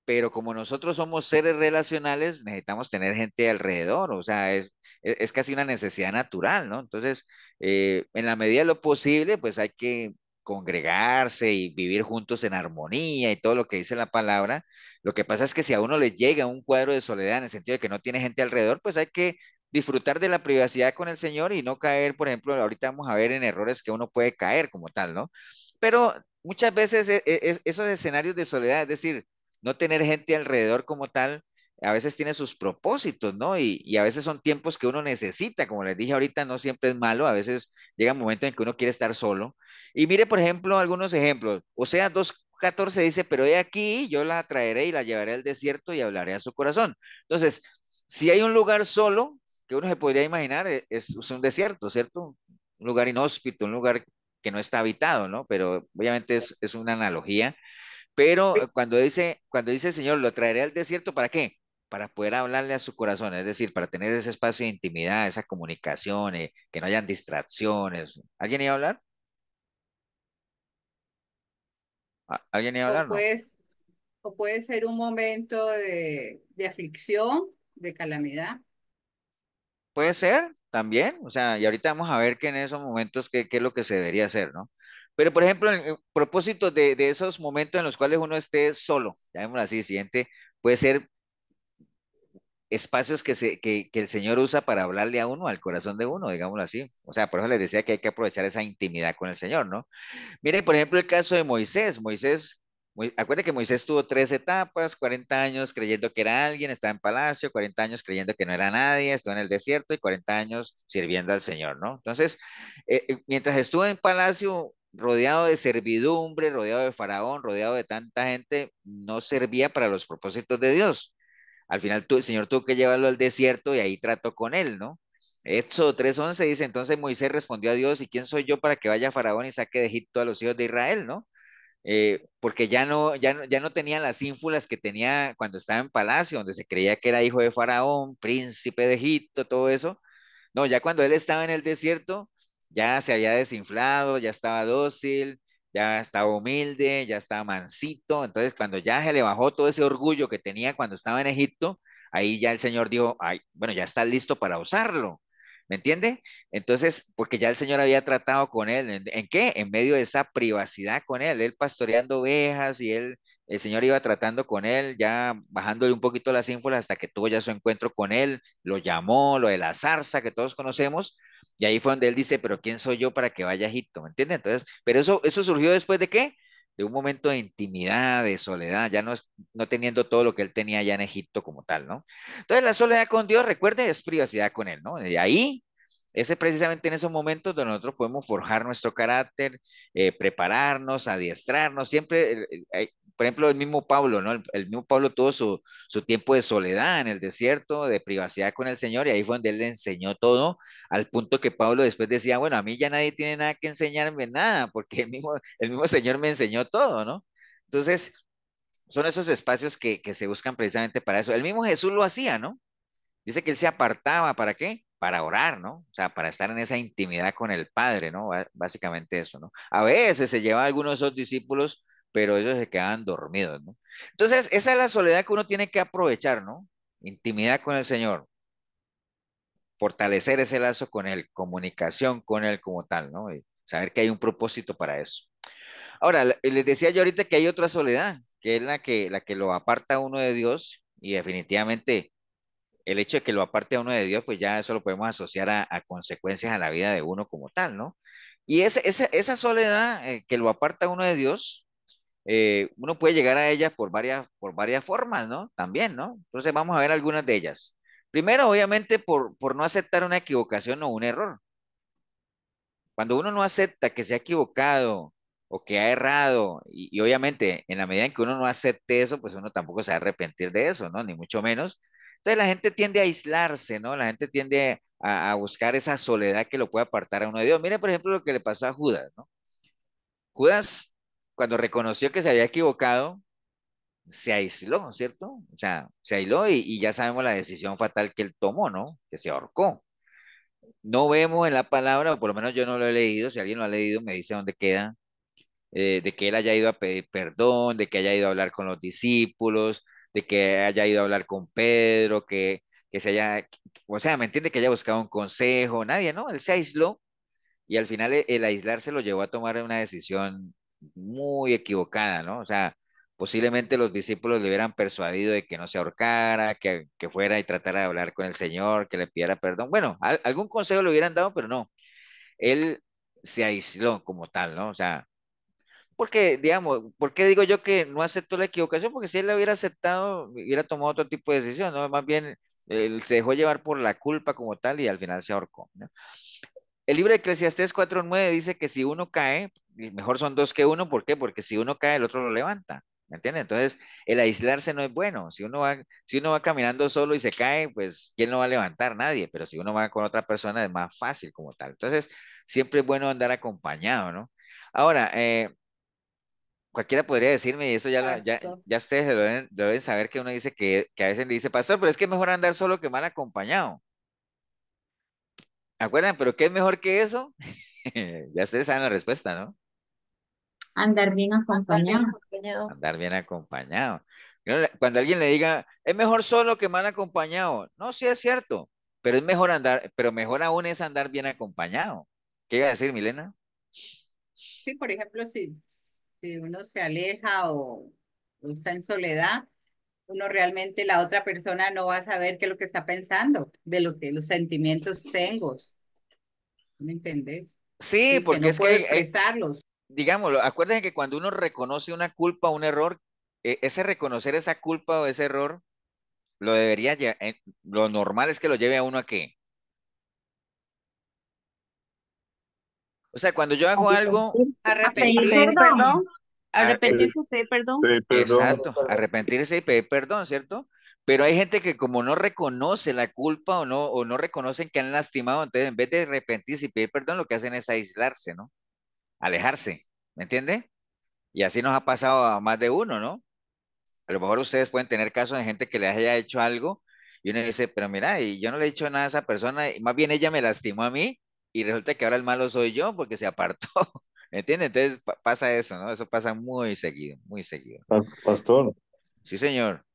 pero como nosotros somos seres relacionales, necesitamos tener gente alrededor, o sea, es casi una necesidad natural, ¿no? Entonces, en la medida de lo posible, pues hay que congregarse y vivir juntos en armonía y todo lo que dice la palabra. Lo que pasa es que si a uno le llega un cuadro de soledad en el sentido de que no tiene gente alrededor, pues hay que disfrutar de la privacidad con el Señor y no caer, por ejemplo, ahorita vamos a ver en errores que uno puede caer como tal, ¿no? Pero muchas veces esos escenarios de soledad, es decir, no tener gente alrededor como tal, a veces tiene sus propósitos, ¿no? Y a veces son tiempos que uno necesita, como les dije ahorita, no siempre es malo, a veces llega un momento en que uno quiere estar solo. Y mire, por ejemplo, algunos ejemplos. Oseas 2:14 dice, pero he aquí, yo la traeré y la llevaré al desierto y hablaré a su corazón. Entonces, si hay un lugar solo, que uno se podría imaginar, es un desierto, ¿cierto? Un lugar inhóspito, un lugar que no está habitado, ¿no? Pero obviamente es una analogía. Pero cuando dice el Señor, lo traeré al desierto, ¿para qué? Para poder hablarle a su corazón, es decir, para tener ese espacio de intimidad, esa comunicación, que no hayan distracciones. ¿Alguien iba a hablar? ¿Alguien iba a O hablar? No. pues, o puede ser un momento de aflicción, de calamidad. Puede ser también, o sea, y ahorita vamos a ver que en esos momentos qué es lo que se debería hacer, ¿no? Pero, por ejemplo, en propósito de esos momentos en los cuales uno esté solo, llamémoslo así, siguiente, puede ser espacios que el Señor usa para hablarle a uno, al corazón de uno, digámoslo así. O sea, por eso les decía que hay que aprovechar esa intimidad con el Señor, ¿no? Miren, por ejemplo, el caso de Moisés. Acuérdense que Moisés tuvo 3 etapas: 40 años creyendo que era alguien, estaba en palacio; 40 años creyendo que no era nadie, estuvo en el desierto; y 40 años sirviendo al Señor, ¿no? Entonces, mientras estuvo en palacio, rodeado de servidumbre, rodeado de Faraón, rodeado de tanta gente, no servía para los propósitos de Dios. Al final el Señor tuvo que llevarlo al desierto y ahí trató con él, ¿no? Éxodo 3:11 dice, entonces Moisés respondió a Dios, ¿y quién soy yo para que vaya a Faraón y saque de Egipto a los hijos de Israel, ¿no? Porque ya no tenía las ínfulas que tenía cuando estaba en palacio, donde se creía que era hijo de Faraón, príncipe de Egipto, todo eso. No, ya cuando él estaba en el desierto, ya se había desinflado, ya estaba dócil, ya estaba humilde, ya estaba mansito. Entonces, cuando ya se le bajó todo ese orgullo que tenía cuando estaba en Egipto, ahí ya el Señor dijo, ay, bueno, ya está listo para usarlo. ¿Me entiende? Entonces, porque ya el Señor había tratado con él. ¿En qué? En medio de esa privacidad con él pastoreando ovejas y el Señor iba tratando con él, ya bajándole un poquito las ínfulas hasta que tuvo ya su encuentro con él, lo llamó, lo de la zarza que todos conocemos, y ahí fue donde él dice, pero ¿quién soy yo para que vaya a Egipto? ¿Me entiende? Entonces, pero eso surgió después de qué? De un momento de intimidad, de soledad, ya no teniendo todo lo que él tenía ya en Egipto como tal, ¿no? Entonces la soledad con Dios, recuerde, es privacidad con Él, ¿no? De ahí, ese precisamente en esos momentos donde nosotros podemos forjar nuestro carácter, prepararnos, adiestrarnos, siempre, por ejemplo, el mismo Pablo, ¿no? El mismo Pablo tuvo su tiempo de soledad en el desierto, de privacidad con el Señor, y ahí fue donde Él le enseñó todo, al punto que Pablo después decía, bueno, a mí ya nadie tiene nada que enseñarme nada, porque el mismo Señor me enseñó todo, ¿no? Entonces, son esos espacios que se buscan precisamente para eso. El mismo Jesús lo hacía, ¿no? Dice que él se apartaba, ¿para qué? Para orar, ¿no? O sea, para estar en esa intimidad con el Padre, ¿no? Básicamente eso, ¿no? A veces se lleva a algunos de esos discípulos, pero ellos se quedaban dormidos, ¿no? Entonces, esa es la soledad que uno tiene que aprovechar, ¿no? Intimidad con el Señor, fortalecer ese lazo con Él, comunicación con Él como tal, ¿no? Y saber que hay un propósito para eso. Ahora, les decía yo ahorita que hay otra soledad, que es la que lo aparta a uno de Dios, y definitivamente el hecho de que lo aparte a uno de Dios, pues ya eso lo podemos asociar a consecuencias a la vida de uno como tal, ¿no? Y esa soledad que lo aparta a uno de Dios, uno puede llegar a ella por varias formas, ¿no? También, ¿no? Entonces vamos a ver algunas de ellas. Primero, obviamente, por no aceptar una equivocación o un error. Cuando uno no acepta que se ha equivocado o que ha errado, y obviamente en la medida en que uno no acepte eso, pues uno tampoco se va a arrepentir de eso, ¿no? Ni mucho menos. Entonces la gente tiende a aislarse, ¿no? La gente tiende a buscar esa soledad que lo puede apartar a uno de Dios. Mire, por ejemplo, lo que le pasó a Judas, ¿no? Judas, cuando reconoció que se había equivocado, se aisló, ¿cierto? O sea, se aisló y ya sabemos la decisión fatal que él tomó, ¿no? Que se ahorcó. No vemos en la palabra, o por lo menos yo no lo he leído, si alguien lo ha leído me dice dónde queda, de que él haya ido a pedir perdón, de que haya ido a hablar con los discípulos, de que haya ido a hablar con Pedro, que se haya, o sea, ¿me entiende? Que haya buscado un consejo, nadie, ¿no? Él se aisló y al final el aislarse lo llevó a tomar una decisión muy equivocada, ¿no? O sea, Posiblemente los discípulos le hubieran persuadido de que no se ahorcara, que fuera y tratara de hablar con el Señor, que le pidiera perdón. Bueno, algún consejo le hubieran dado, pero no. Él se aisló como tal, ¿no? O sea, porque, digamos, ¿por qué digo yo que no aceptó la equivocación? Porque si él la hubiera aceptado, hubiera tomado otro tipo de decisión, ¿no? Más bien, él se dejó llevar por la culpa como tal y al final se ahorcó, ¿no? El libro de Eclesiastés 4:9 dice que si uno cae, y mejor son dos que uno, ¿por qué? Porque si uno cae, el otro lo levanta, ¿me entiendes? Entonces, el aislarse no es bueno. Si uno va caminando solo y se cae, pues, ¿quién lo va a levantar? Nadie, pero si uno va con otra persona es más fácil como tal. Entonces, siempre es bueno andar acompañado, ¿no? Ahora, cualquiera podría decirme, y eso Pastor. ya ustedes lo deben saber, que uno dice que a veces le dice, pastor, pero es que es mejor andar solo que mal acompañado. ¿Acuerdan? ¿Pero qué es mejor que eso? Ya ustedes saben la respuesta, ¿no? Andar bien Andar bien acompañado. acompañado. Andar bien acompañado. Cuando alguien le diga, es mejor solo que mal acompañado. No, sí es cierto, pero es mejor andar, pero mejor aún es andar bien acompañado. ¿Qué iba a decir, Milena? Sí, por ejemplo, si uno se aleja o está en soledad, uno realmente, la otra persona no va a saber qué es lo que está pensando, de lo que los sentimientos tengo, ¿me entendés? Sí, Sí, que porque no es puedo que, expresarlos. digámoslo, acuérdense que cuando uno reconoce una culpa o un error, ese reconocer esa culpa o ese error, lo normal es que lo lleve a uno a qué. O sea, cuando yo hago algo, A pedir Arrepentirse. Pedir perdón. perdón, a- eh, arrepentirse, pedir perdón. Perdón. exacto, arrepentirse y pedir perdón, ¿cierto? Pero hay gente que como no reconoce la culpa o no reconocen que han lastimado, entonces en vez de arrepentirse y pedir perdón, lo que hacen es aislarse, ¿no? Alejarse, ¿me entiende? Y así nos ha pasado a más de uno, ¿no? A lo mejor ustedes pueden tener casos de gente que les haya hecho algo y uno dice, pero mira, y yo no le he hecho nada a esa persona, y más bien ella me lastimó a mí y resulta que ahora el malo soy yo porque se apartó, ¿me entiende? Entonces pasa eso, ¿no? Eso pasa muy seguido, muy seguido. Pastor, Sí, señor.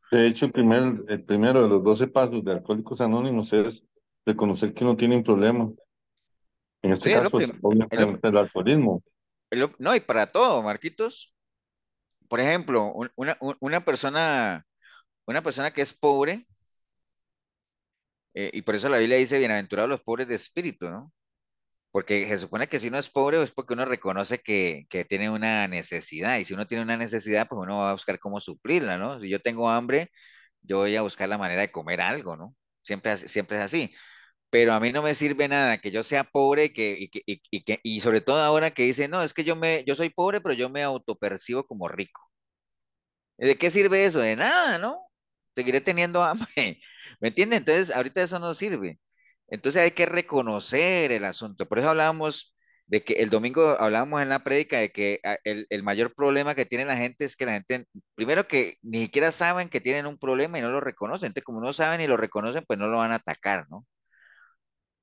de hecho, el primero de los 12 pasos de Alcohólicos Anónimos es reconocer que uno tiene un problema. En este Sí, es lo caso, primero. obviamente, el alcoholismo. No, y para todo, Marquitos. Por ejemplo, una persona que es pobre, y por eso la Biblia dice, bienaventurados los pobres de espíritu, ¿no? Porque se supone que si uno es pobre es porque uno reconoce que tiene una necesidad, y si uno tiene una necesidad, pues uno va a buscar cómo suplirla, ¿no? Si yo tengo hambre, yo voy a buscar la manera de comer algo, ¿no? Siempre es así. Pero a mí no me sirve nada que yo sea pobre y sobre todo ahora que dice, no, es que yo soy pobre, pero yo me autopercibo como rico. ¿De qué sirve eso? De nada, ¿no? Seguiré teniendo hambre. ¿Me entiendes? Entonces, ahorita eso no sirve. Entonces hay que reconocer el asunto. Por eso hablábamos de que el domingo hablábamos en la prédica de que el mayor problema que tiene la gente es que la gente, primero que ni siquiera saben que tienen un problema y no lo reconocen. Entonces, como no saben y lo reconocen, pues no lo van a atacar, ¿no?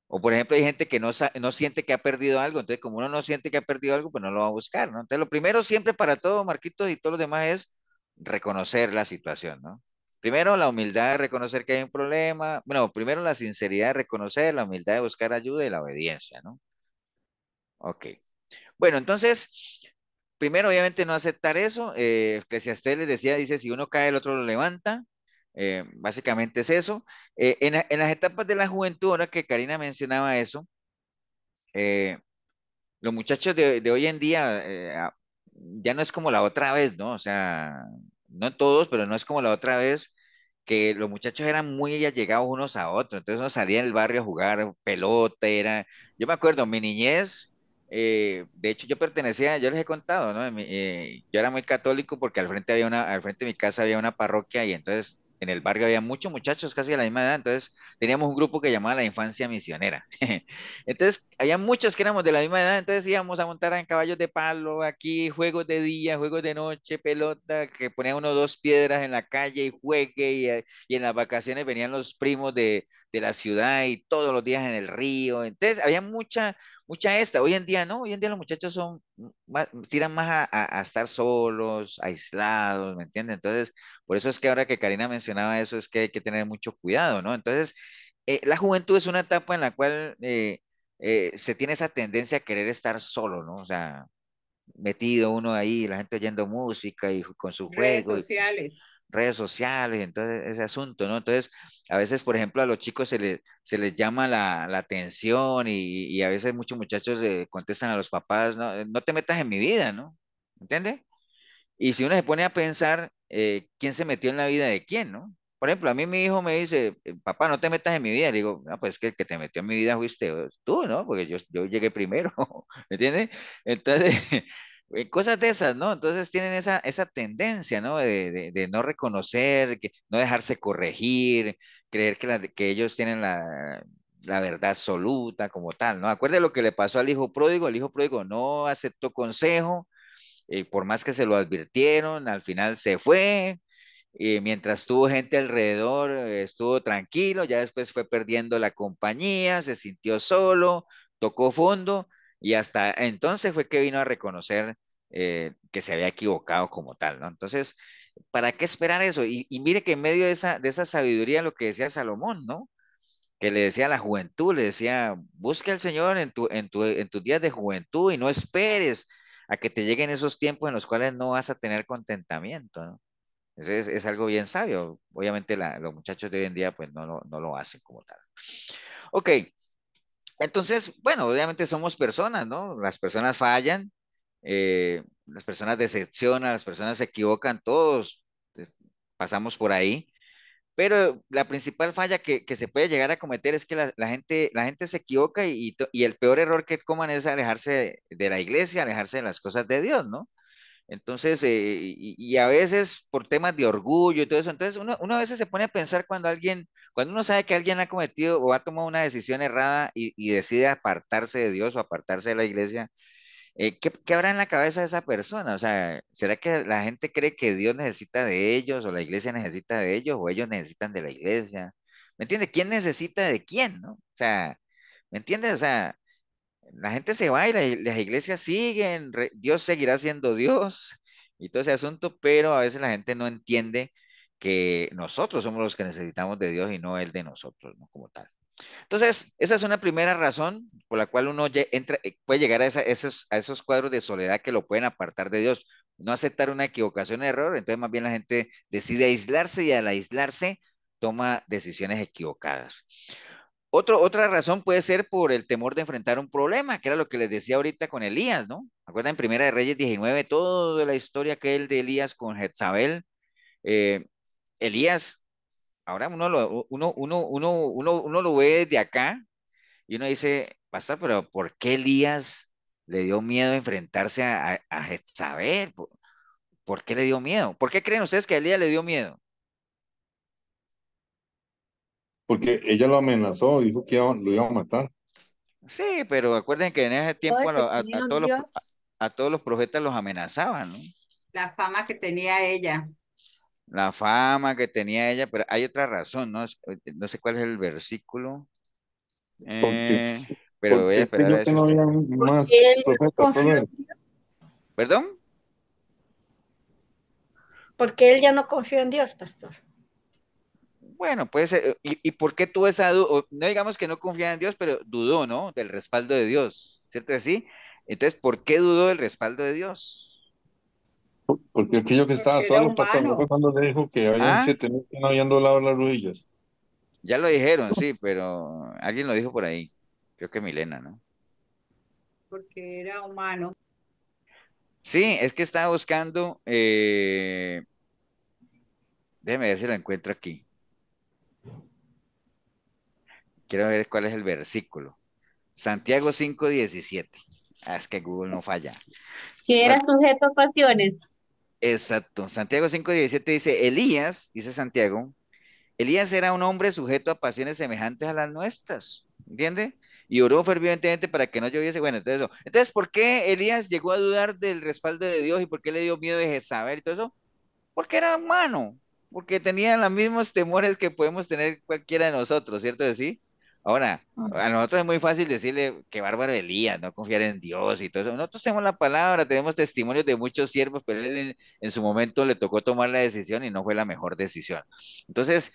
O por ejemplo, hay gente que no siente que ha perdido algo, entonces como uno no siente que ha perdido algo, pues no lo va a buscar, ¿no? Entonces lo primero siempre para todo, Marquitos y todos los demás es reconocer la situación, ¿no? Primero la humildad de reconocer que hay un problema, bueno, primero la sinceridad de reconocer, la humildad de buscar ayuda y la obediencia, ¿no? Ok. Bueno, entonces, primero obviamente no aceptar eso, Eclesiastés les decía, dice, si uno cae, el otro lo levanta, básicamente es eso. En las etapas de la juventud, ahora que Karina mencionaba eso, eh, los muchachos de hoy en día ya no es como la otra vez, ¿no? O sea, no todos, pero no es como la otra vez que los muchachos eran muy allegados unos a otros. Entonces uno salía del barrio a jugar pelota, yo me acuerdo, mi niñez, de hecho yo pertenecía, yo les he contado, ¿no? Yo era muy católico porque al frente de mi casa había una parroquia y entonces en el barrio había muchos muchachos casi de la misma edad, entonces teníamos un grupo que llamaba la Infancia Misionera. Entonces, había muchos que éramos de la misma edad, entonces íbamos a montar en caballos de palo, aquí juegos de día, juegos de noche, pelota, que ponía uno o dos piedras en la calle y juegue, y en las vacaciones venían los primos de la ciudad y todos los días en el río. Entonces, había mucha esta. Hoy en día no, hoy en día los muchachos tiran más a estar solos, aislados, ¿me entiendes? Entonces, por eso es que ahora que Karina mencionaba eso, es que hay que tener mucho cuidado, ¿no? Entonces, la juventud es una etapa en la cual se tiene esa tendencia a querer estar solo, ¿no? O sea, metido uno ahí, la gente oyendo música y con su Redes juego y sociales. redes sociales, entonces ese asunto, ¿no? Entonces, a veces, por ejemplo, a los chicos se les llama la atención y a veces muchos muchachos contestan a los papás, no, no te metas en mi vida, ¿no? ¿Entiendes? Y si uno se pone a pensar, ¿quién se metió en la vida de quién, no? Por ejemplo, a mí mi hijo me dice, papá, no te metas en mi vida. Le digo, no, pues que el que te metió en mi vida fuiste tú, ¿no? Porque yo llegué primero, ¿me entiendes? Entonces, cosas de esas, ¿no? Entonces tienen esa tendencia, ¿no? De no reconocer, no dejarse corregir, creer que ellos tienen la verdad absoluta como tal, ¿no? Acuérdate lo que le pasó al hijo pródigo. El hijo pródigo no aceptó consejo, por más que se lo advirtieron, al final se fue, y mientras tuvo gente alrededor, estuvo tranquilo, ya después fue perdiendo la compañía, se sintió solo, tocó fondo, y hasta entonces fue que vino a reconocer que se había equivocado como tal, ¿no? Entonces, ¿para qué esperar eso? Y mire que en medio de esa sabiduría, lo que decía Salomón, ¿no? Que le decía a la juventud, le decía, busca al Señor en tus días de juventud y no esperes a que te lleguen esos tiempos en los cuales no vas a tener contentamiento, ¿no? Eso es algo bien sabio. Obviamente los muchachos de hoy en día pues no lo hacen como tal. Ok, entonces, bueno, obviamente somos personas, ¿no? Las personas fallan, las personas decepcionan, las personas se equivocan, todos pasamos por ahí. Pero la principal falla que se puede llegar a cometer es que la gente se equivoca y el peor error que coman es alejarse de la iglesia, alejarse de las cosas de Dios, ¿no? Entonces, y a veces por temas de orgullo y todo eso, entonces uno a veces se pone a pensar cuando uno sabe que alguien ha cometido o ha tomado una decisión errada y decide apartarse de Dios o apartarse de la iglesia. ¿Qué habrá en la cabeza de esa persona? O sea, ¿será que la gente cree que Dios necesita de ellos o la iglesia necesita de ellos o ellos necesitan de la iglesia? ¿Me entiende? ¿Quién necesita de quién, no? O sea, ¿me entiendes? O sea, la gente se va y las iglesias siguen, Dios seguirá siendo Dios y todo ese asunto, pero a veces la gente no entiende que nosotros somos los que necesitamos de Dios y no Él de nosotros, ¿no? Como tal. Entonces, esa es una primera razón por la cual uno puede llegar a esos cuadros de soledad que lo pueden apartar de Dios. No aceptar una equivocación, un error, entonces más bien la gente decide aislarse y al aislarse toma decisiones equivocadas. Otra razón puede ser por el temor de enfrentar un problema, que era lo que les decía ahorita con Elías, ¿no? ¿Acuerdan en Primera de Reyes 19, toda la historia que él de Elías con Jezabel? Eh, Elías, ahora uno lo ve desde acá y uno dice, pastor, pero ¿por qué Elías le dio miedo enfrentarse a Jezabel? ¿Por qué le dio miedo? ¿Por qué creen ustedes que a Elías le dio miedo? Porque ella lo amenazó, dijo que lo iba a matar. Sí, pero acuerden que en ese tiempo Todo que tenía un Dios. a todos los profetas los amenazaban, ¿no? La fama que tenía ella. La fama que tenía ella, pero hay otra razón, ¿no? No sé cuál es el versículo, Porque, eh, pero voy a porque esperar a creyó ver que si no usted. había Porque más él no profetas, confió solo en él. Dios. ¿Perdón? Porque él ya no confió en Dios, pastor. Bueno, puede ser. ¿Y por qué tuvo esa duda? No digamos que no confiaba en Dios, pero dudó, ¿no? Del respaldo de Dios, ¿cierto que sí? Entonces, ¿por qué dudó del respaldo de Dios? Porque aquello que estaba Porque era solo, pastor, ¿no fue humano. cuando le dijo que habían Ah, 7,000 que no habían doblado las rodillas? ya lo dijeron, sí, pero alguien lo dijo por ahí. Creo que Milena, ¿no? Porque era humano. Sí, es que estaba buscando, déjeme ver si lo encuentro aquí. Quiero ver cuál es el versículo. Santiago 5:17. Ah, es que Google no falla. Que era Bueno, sujeto a pasiones. exacto. Santiago 5:17 dice, Elías, dice Santiago, Elías era un hombre sujeto a pasiones semejantes a las nuestras, ¿entiende? Y oró fervientemente para que no lloviese. Bueno, entonces, ¿por qué Elías llegó a dudar del respaldo de Dios y por qué le dio miedo de Jezabel y todo eso? Porque era humano, porque tenía los mismos temores que podemos tener cualquiera de nosotros, ¿cierto? De sí. Ahora, a nosotros es muy fácil decirle que bárbaro Elías, no confiar en Dios y todo eso. Nosotros tenemos la palabra, tenemos testimonios de muchos siervos, pero él en su momento le tocó tomar la decisión y no fue la mejor decisión. Entonces,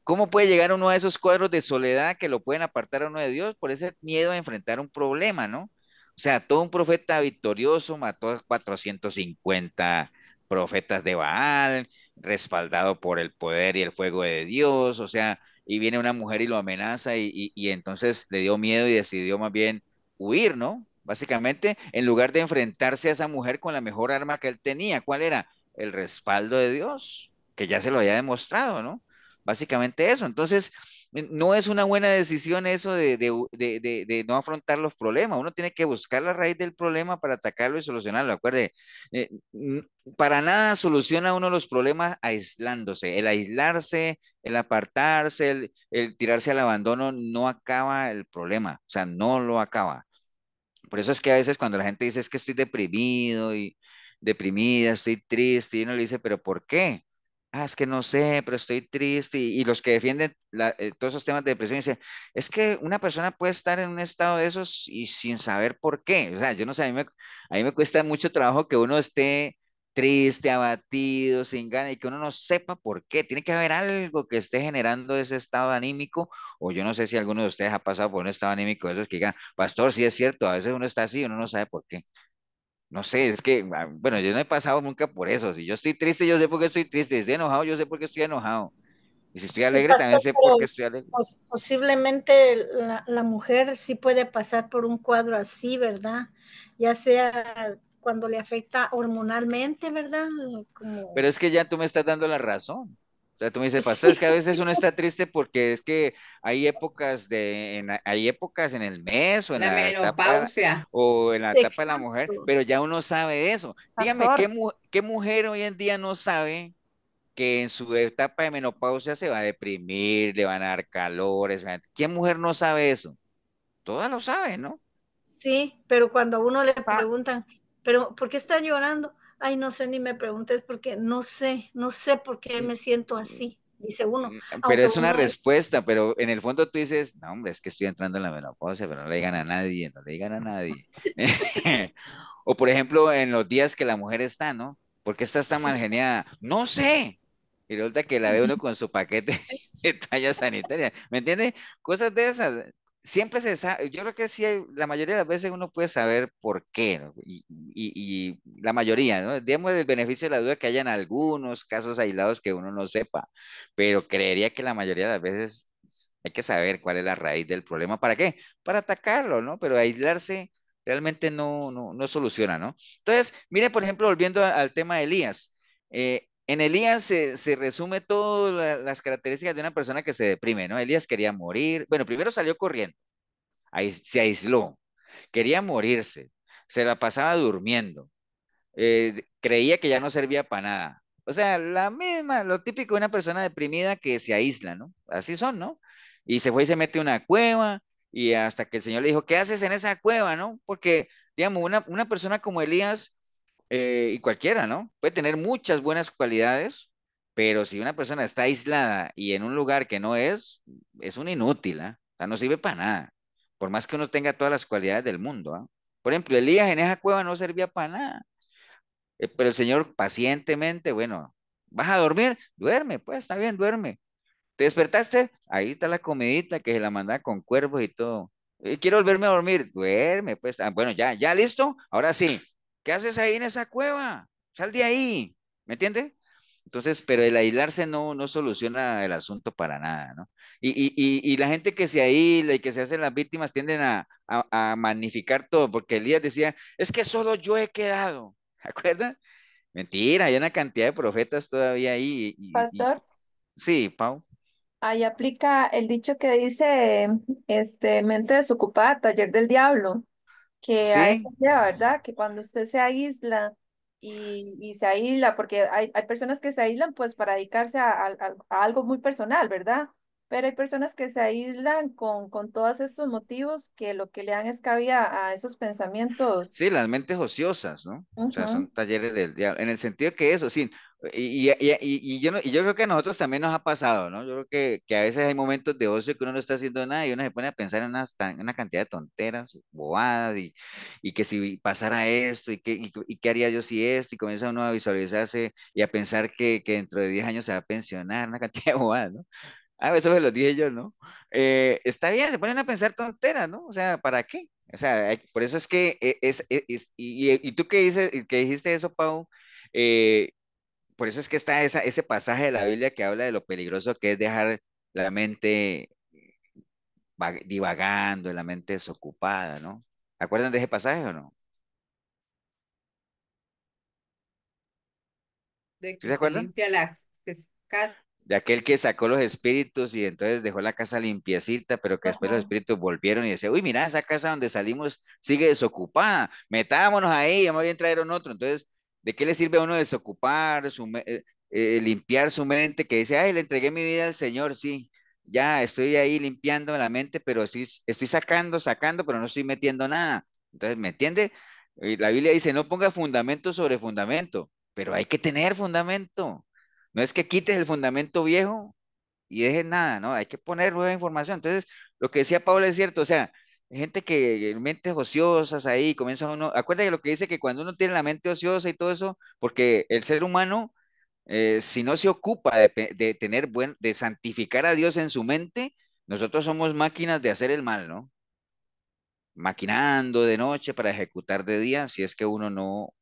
¿cómo puede llegar uno a esos cuadros de soledad que lo pueden apartar a uno de Dios por ese miedo a enfrentar un problema, ¿no? O sea, todo un profeta victorioso mató a 450 profetas de Baal, respaldado por el poder y el fuego de Dios, o sea, y viene una mujer y lo amenaza y entonces le dio miedo y decidió más bien huir, ¿no? Básicamente, en lugar de enfrentarse a esa mujer con la mejor arma que él tenía, ¿cuál era? El respaldo de Dios, que ya se lo había demostrado, ¿no? Básicamente eso. Entonces, no es una buena decisión eso de no afrontar los problemas. Uno tiene que buscar la raíz del problema para atacarlo y solucionarlo. Acuerde, eh, n- para nada soluciona uno los problemas aislándose. El aislarse, el apartarse, el tirarse al abandono no acaba el problema. O sea, no lo acaba. Por eso es que a veces cuando la gente dice es que estoy deprimido y deprimida, estoy triste, y uno le dice, pero ¿por qué? Ah, es que no sé, pero estoy triste. Y los que defienden todos esos temas de depresión dicen, es que una persona puede estar en un estado de esos y sin saber por qué. O sea, yo no sé, a mí me cuesta mucho trabajo que uno esté triste, abatido, sin ganas y que uno no sepa por qué. Tiene que haber algo que esté generando ese estado anímico, o yo no sé si alguno de ustedes ha pasado por un estado anímico de esos que digan, pastor, sí es cierto, a veces uno está así y uno no sabe por qué. No sé, es que, bueno, yo no he pasado nunca por eso. Si yo estoy triste, yo sé por qué estoy triste. Si estoy enojado, yo sé por qué estoy enojado. Y si estoy Sí, alegre, también pastor, sé por qué pero estoy alegre. posiblemente la mujer sí puede pasar por un cuadro así, ¿verdad? Ya sea cuando le afecta hormonalmente, ¿verdad? Pero Como, es que ya tú me estás dando la razón. O sea, tú me dices, pastor, es sí, que a veces uno está triste porque es que hay épocas en el mes o en La la etapa menopausia. o en la etapa de la mujer, exacto, pero ya uno sabe de eso. Dígame, Pastor, ¿qué mujer hoy en día no sabe que en su etapa de menopausia se va a deprimir, le van a dar calores? ¿Qué mujer no sabe eso? Todas lo saben, ¿no? sí, pero cuando a uno le pa- preguntan, pero ¿por qué está llorando? Ay, no sé, ni me preguntes porque no sé por qué me siento así, dice uno, Pero aunque es una uno, respuesta, pero en el fondo tú dices, no, hombre, es que estoy entrando en la menopausia, pero no le digan a nadie, no le digan a nadie. O por ejemplo, en los días que la mujer está, ¿no? ¿Por qué está tan sí, mal geniada? No sé. Y resulta que la ve uno con su paquete de talla sanitaria. ¿Me entiende? Cosas de esas. Siempre se sabe, yo creo que sí, la mayoría de las veces uno puede saber por qué, ¿no? Y la mayoría, ¿no? Demos el beneficio de la duda que hayan algunos casos aislados que uno no sepa, pero creería que la mayoría de las veces hay que saber cuál es la raíz del problema. ¿Para qué? Para atacarlo, ¿no? Pero aislarse realmente no soluciona, ¿no? Entonces, mire, por ejemplo, volviendo al tema de Elías. En Elías se resume todas las características de una persona que se deprime, ¿no? Elías quería morir. Bueno, primero salió corriendo, ahí se aisló, quería morirse, se la pasaba durmiendo, creía que ya no servía para nada. O sea, la misma, lo típico de una persona deprimida que se aísla, ¿no? Así son, ¿no? Y se fue y se mete en una cueva y hasta que el Señor le dijo, ¿qué haces en esa cueva, no? Porque, digamos, una persona como Elías y cualquiera, ¿no? Puede tener muchas buenas cualidades, pero si una persona está aislada y en un lugar que no es un inútil, ¿ah? O sea, no sirve para nada, por más que uno tenga todas las cualidades del mundo, ¿ah? Por ejemplo, Elías en esa cueva no servía para nada. Pero el Señor pacientemente, bueno, ¿vas a dormir? Duerme, pues está bien, duerme. ¿Te despertaste? Ahí está la comidita que se la manda con cuervos y todo. Quiero volverme a dormir. Duerme, pues. Bueno, ya listo. Ahora sí. ¿Qué haces ahí en esa cueva? Sal de ahí. ¿Me entiendes? Entonces, pero el aislarse no soluciona el asunto para nada, ¿no? Y la gente que se aísla y que se hacen las víctimas tienden a magnificar todo, porque Elías decía, es que solo yo he quedado. ¿Se acuerdan? Mentira, hay una cantidad de profetas todavía ahí. Pastor, Sí, Pau. ahí aplica el dicho que dice, mente desocupada, taller del diablo, que a eso Sí, lleva, ¿verdad? Que cuando usted se aísla y se aísla, porque hay personas que se aíslan pues para dedicarse a algo muy personal, ¿verdad? Pero hay personas que se aíslan con todos estos motivos que lo que le dan es cabida a esos pensamientos. sí, las mentes ociosas, ¿no? O sea, son Ujú. talleres del diablo. En el sentido que eso, sí. Y yo, y yo creo que a nosotros también nos ha pasado, ¿no? Yo creo que a veces hay momentos de ocio que uno no está haciendo nada y uno se pone a pensar en una cantidad de tonteras, bobadas, y que si pasara esto, y qué haría yo si esto, y comienza uno a visualizarse y a pensar que dentro de 10 años se va a pensionar, una cantidad de bobadas, ¿no? Eso me lo dije yo, ¿no? Está bien, se ponen a pensar tonteras, ¿no? O sea, ¿para qué? O sea, por eso es que y tú que dijiste eso, Pau, eh, por eso es que está ese pasaje de la Biblia que habla de lo peligroso que es dejar la mente divagando, la mente desocupada, ¿no? ¿Se acuerdan de ese pasaje o no? De ¿Sí que se se acuerdan? limpia las casas. De aquel que sacó los espíritus y entonces dejó la casa limpiecita, pero que después los Ajá. espíritus volvieron y decían, uy, mira, esa casa donde salimos sigue desocupada, metámonos ahí, ya más bien trajeron otro. Entonces, ¿de qué le sirve a uno desocupar, limpiar su mente? Que dice, ay, le entregué mi vida al Señor, sí, ya estoy ahí limpiando la mente, pero estoy sacando, pero no estoy metiendo nada. Entonces, ¿me entiende? Y la Biblia dice, no ponga fundamento sobre fundamento, pero hay que tener fundamento. No es que quites el fundamento viejo y dejes nada, ¿no? Hay que poner nueva información. Entonces, lo que decía Pablo es cierto, o sea, hay gente que mentes ociosas ahí, comienza uno, acuérdate de lo que dice que cuando uno tiene la mente ociosa y todo eso, porque el ser humano, si no se ocupa de tener de santificar a Dios en su mente, nosotros somos máquinas de hacer el mal, ¿no? Maquinando de noche para ejecutar de día, si es que uno no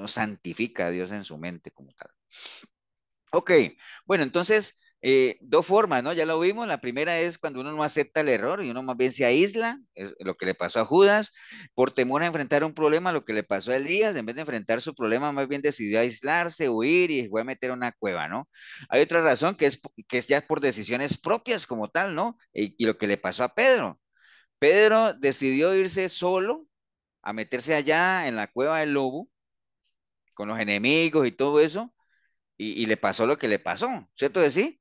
santifica a Dios en su mente como tal. Ok, bueno, entonces, dos formas, ¿no? Ya lo vimos. La primera es cuando uno no acepta el error y uno más bien se aísla, es lo que le pasó a Judas, por temor a enfrentar un problema, lo que le pasó a Elías, en vez de enfrentar su problema, más bien decidió aislarse, huir y fue a meter a una cueva, ¿no? Hay otra razón que es ya por decisiones propias como tal, ¿no? Y lo que le pasó a Pedro. Pedro decidió irse solo a meterse allá en la cueva del lobo, con los enemigos y todo eso, y le pasó lo que le pasó, ¿cierto de sí?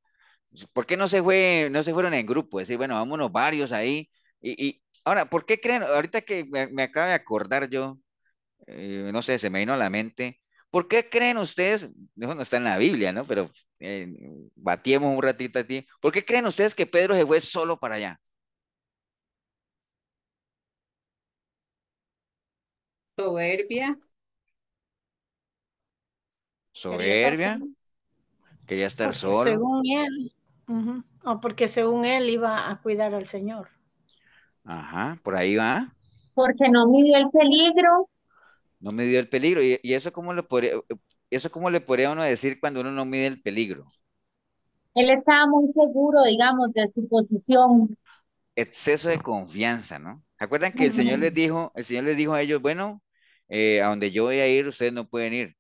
¿Por qué no se fueron en grupo? Decir, bueno, vámonos varios ahí. Ahora, ¿por qué creen? Ahorita que me acabo de acordar yo, no sé, se me vino a la mente. ¿Por qué creen ustedes? Eso no está en la Biblia, ¿no? Pero eh, batiemos un ratito a ti. ¿Por qué creen ustedes que Pedro se fue solo para allá? Soberbia. Quería estar Soberbia, solo, quería estar porque solo. según él, ujú, o porque según él iba a cuidar al Señor. Ajá, por ahí va. Porque no midió el peligro. No me dio el peligro. ¿Y eso cómo le podría uno decir cuando uno no mide el peligro? Él estaba muy seguro, digamos, de su posición. Exceso de confianza, ¿no? ¿Se acuerdan que Ujú. el Señor les dijo a ellos, bueno, a donde yo voy a ir, ustedes no pueden ir?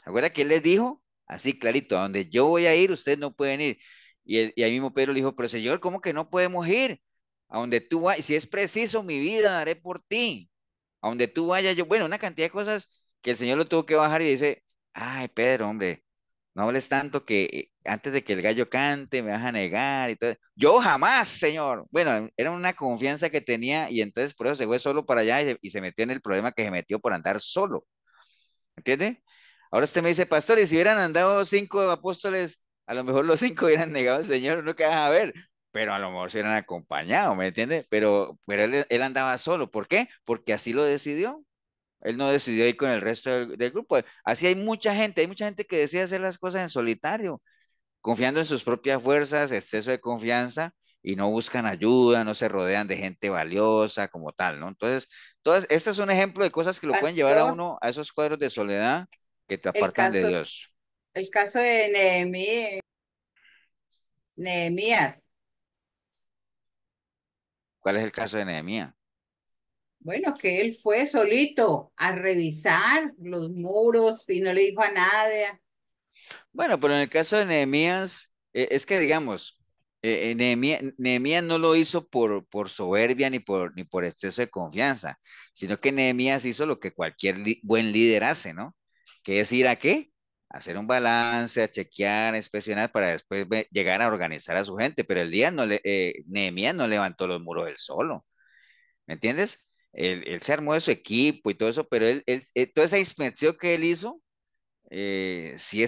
¿Se acuerdan que Él les dijo? Así clarito, a donde yo voy a ir, ustedes no pueden ir. Y ahí mismo Pedro le dijo, pero Señor, ¿cómo que no podemos ir? A donde tú vayas, si es preciso, mi vida daré por ti. A donde tú vayas, yo, bueno, una cantidad de cosas que el Señor lo tuvo que bajar y dice, ay, Pedro, hombre, no hables tanto que antes de que el gallo cante me vas a negar y todo. Yo jamás, Señor. Bueno, era una confianza que tenía y entonces por eso se fue solo para allá y se metió en el problema que se metió por andar solo. ¿Entiende? Ahora usted me dice, pastor, y si hubieran andado 5 apóstoles, a lo mejor los 5 hubieran negado al Señor, no que vas a ver, pero a lo mejor se hubieran acompañado, ¿me entiende? Pero él andaba solo. ¿Por qué? Porque así lo decidió. Él no decidió ir con el resto del grupo. Así hay mucha gente que decide hacer las cosas en solitario, confiando en sus propias fuerzas, exceso de confianza, y no buscan ayuda, no se rodean de gente valiosa como tal, ¿no? Entonces, este es un ejemplo de cosas que lo pueden llevar a Pastor, uno a esos cuadros de soledad que te el apartan de caso, Dios. el caso de Nehemías. ¿Cuál es el caso de Nehemías? Bueno, que él fue solito a revisar los muros y no le dijo a nadie. Bueno, pero en el caso de Nehemías, es que digamos, Nehemías no lo hizo por soberbia ni por exceso de confianza, sino que Nehemías hizo lo que cualquier buen líder hace, ¿no? Que es ir a qué? A hacer un balance, a chequear, a inspeccionar para después llegar a organizar a su gente. Pero Nehemías no levantó los muros él solo, ¿me entiendes? Él se armó de su equipo y todo eso, pero toda esa inspección que él hizo sí,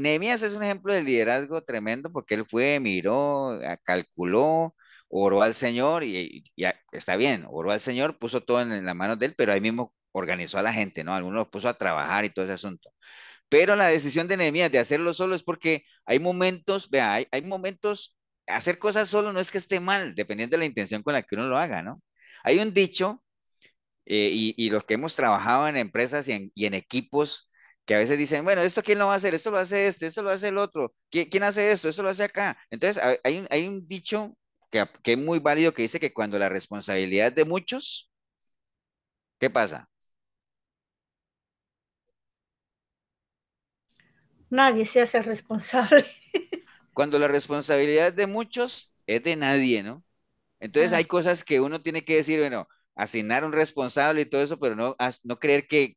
Nehemías es un ejemplo de liderazgo tremendo porque él fue, miró, calculó, oró al Señor está bien, oró al Señor, puso todo en las manos de él, pero ahí mismo organizó a la gente, ¿no? Algunos los puso a trabajar y todo ese asunto. Pero la decisión de Nehemías de hacerlo solo es porque hay momentos, vea, hay momentos, hacer cosas solo no es que esté mal, dependiendo de la intención con la que uno lo haga, ¿no? Hay un dicho y los que hemos trabajado en empresas y en equipos que a veces dicen, bueno, ¿esto quién lo va a hacer? Esto lo hace este, esto lo hace el otro. ¿Quién hace esto? Esto lo hace acá. Entonces, hay un dicho que es muy válido que dice que cuando la responsabilidad es de muchos, ¿qué pasa? Nadie se hace responsable. Cuando la responsabilidad es de muchos, es de nadie, ¿no? Entonces hay Ah, cosas que uno tiene que decir, bueno, asignar un responsable y todo eso, pero no creer que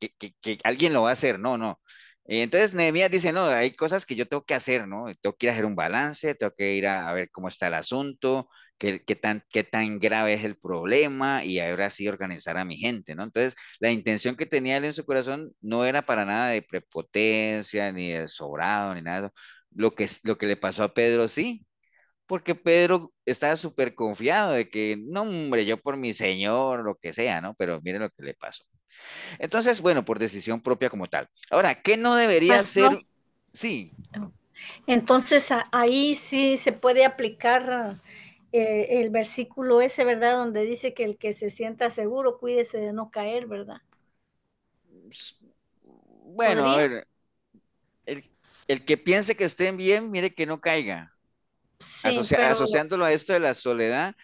alguien lo va a hacer, no, no. Entonces Nehemías dice, no, hay cosas que yo tengo que hacer, ¿no? Tengo que ir a hacer un balance, tengo que ir a ver cómo está el asunto, qué tan grave es el problema y ahora sí organizar a mi gente, ¿no? Entonces la intención que tenía él en su corazón no era para nada de prepotencia, ni de sobrado, ni nada. Lo que le pasó a Pedro, sí, porque Pedro estaba súper confiado de que, no, hombre, yo por mi señor, lo que sea, ¿no? Pero mire lo que le pasó. Entonces, bueno, por decisión propia como tal. Ahora, ¿qué no debería pastor. ser? Sí, Entonces ahí sí se puede aplicar el versículo ese, ¿verdad? Donde dice que el que se sienta seguro, cuídese de no caer, ¿verdad? s- bueno, a ¿Podría? ver, el que piense que estén bien, mire que no caiga. Sí, pero Asociándolo a esto de la soledad,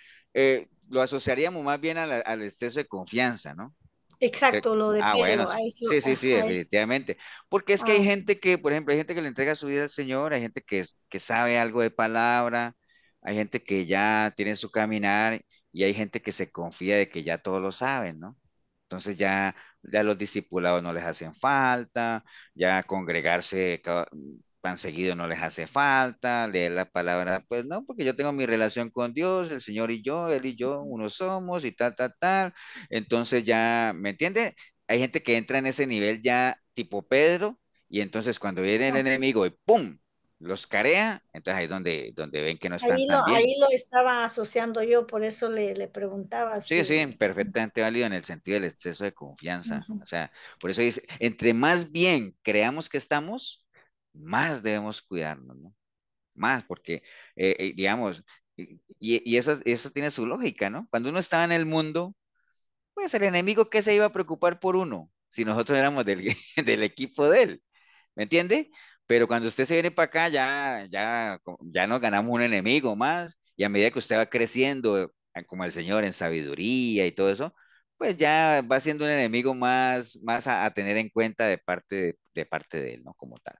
lo asociaríamos más bien al exceso de confianza, ¿no? exacto, lo de Bueno, Pedro, sí, a eso, sí, sí, sí, a eso. definitivamente. Porque es que hay Ah, gente que, por ejemplo, hay gente que le entrega su vida al Señor, hay gente que sabe algo de palabra, hay gente que ya tiene su caminar y hay gente que se confía de que ya todos lo saben, ¿no? Entonces ya los discipulados no les hacen falta, ya congregarse tan seguido no les hace falta, leer la palabra, pues no, porque yo tengo mi relación con Dios, el Señor y yo, Él y yo, uno somos y tal, tal, tal. Entonces ya, ¿me entiende? Hay gente que entra en ese nivel ya tipo Pedro y entonces cuando viene el enemigo y ¡pum! Los carea, entonces ahí es donde ven que no están tan bien. ahí lo estaba asociando yo, por eso le preguntaba Sí, sí, si. perfectamente válido en el sentido del exceso de confianza. Ujú. O sea, por eso dice, entre más bien creamos que estamos, más debemos cuidarnos, ¿no? Más, porque, digamos, y eso tiene su lógica, ¿no? Cuando uno estaba en el mundo, pues el enemigo, ¿qué se iba a preocupar por uno? Si nosotros éramos del, del equipo de él. ¿Me entiende? Pero cuando usted se viene para acá, ya nos ganamos un enemigo más, y a medida que usted va creciendo, como el Señor en sabiduría y todo eso, pues ya va siendo un enemigo más a tener en cuenta de parte de él, ¿no? Como tal.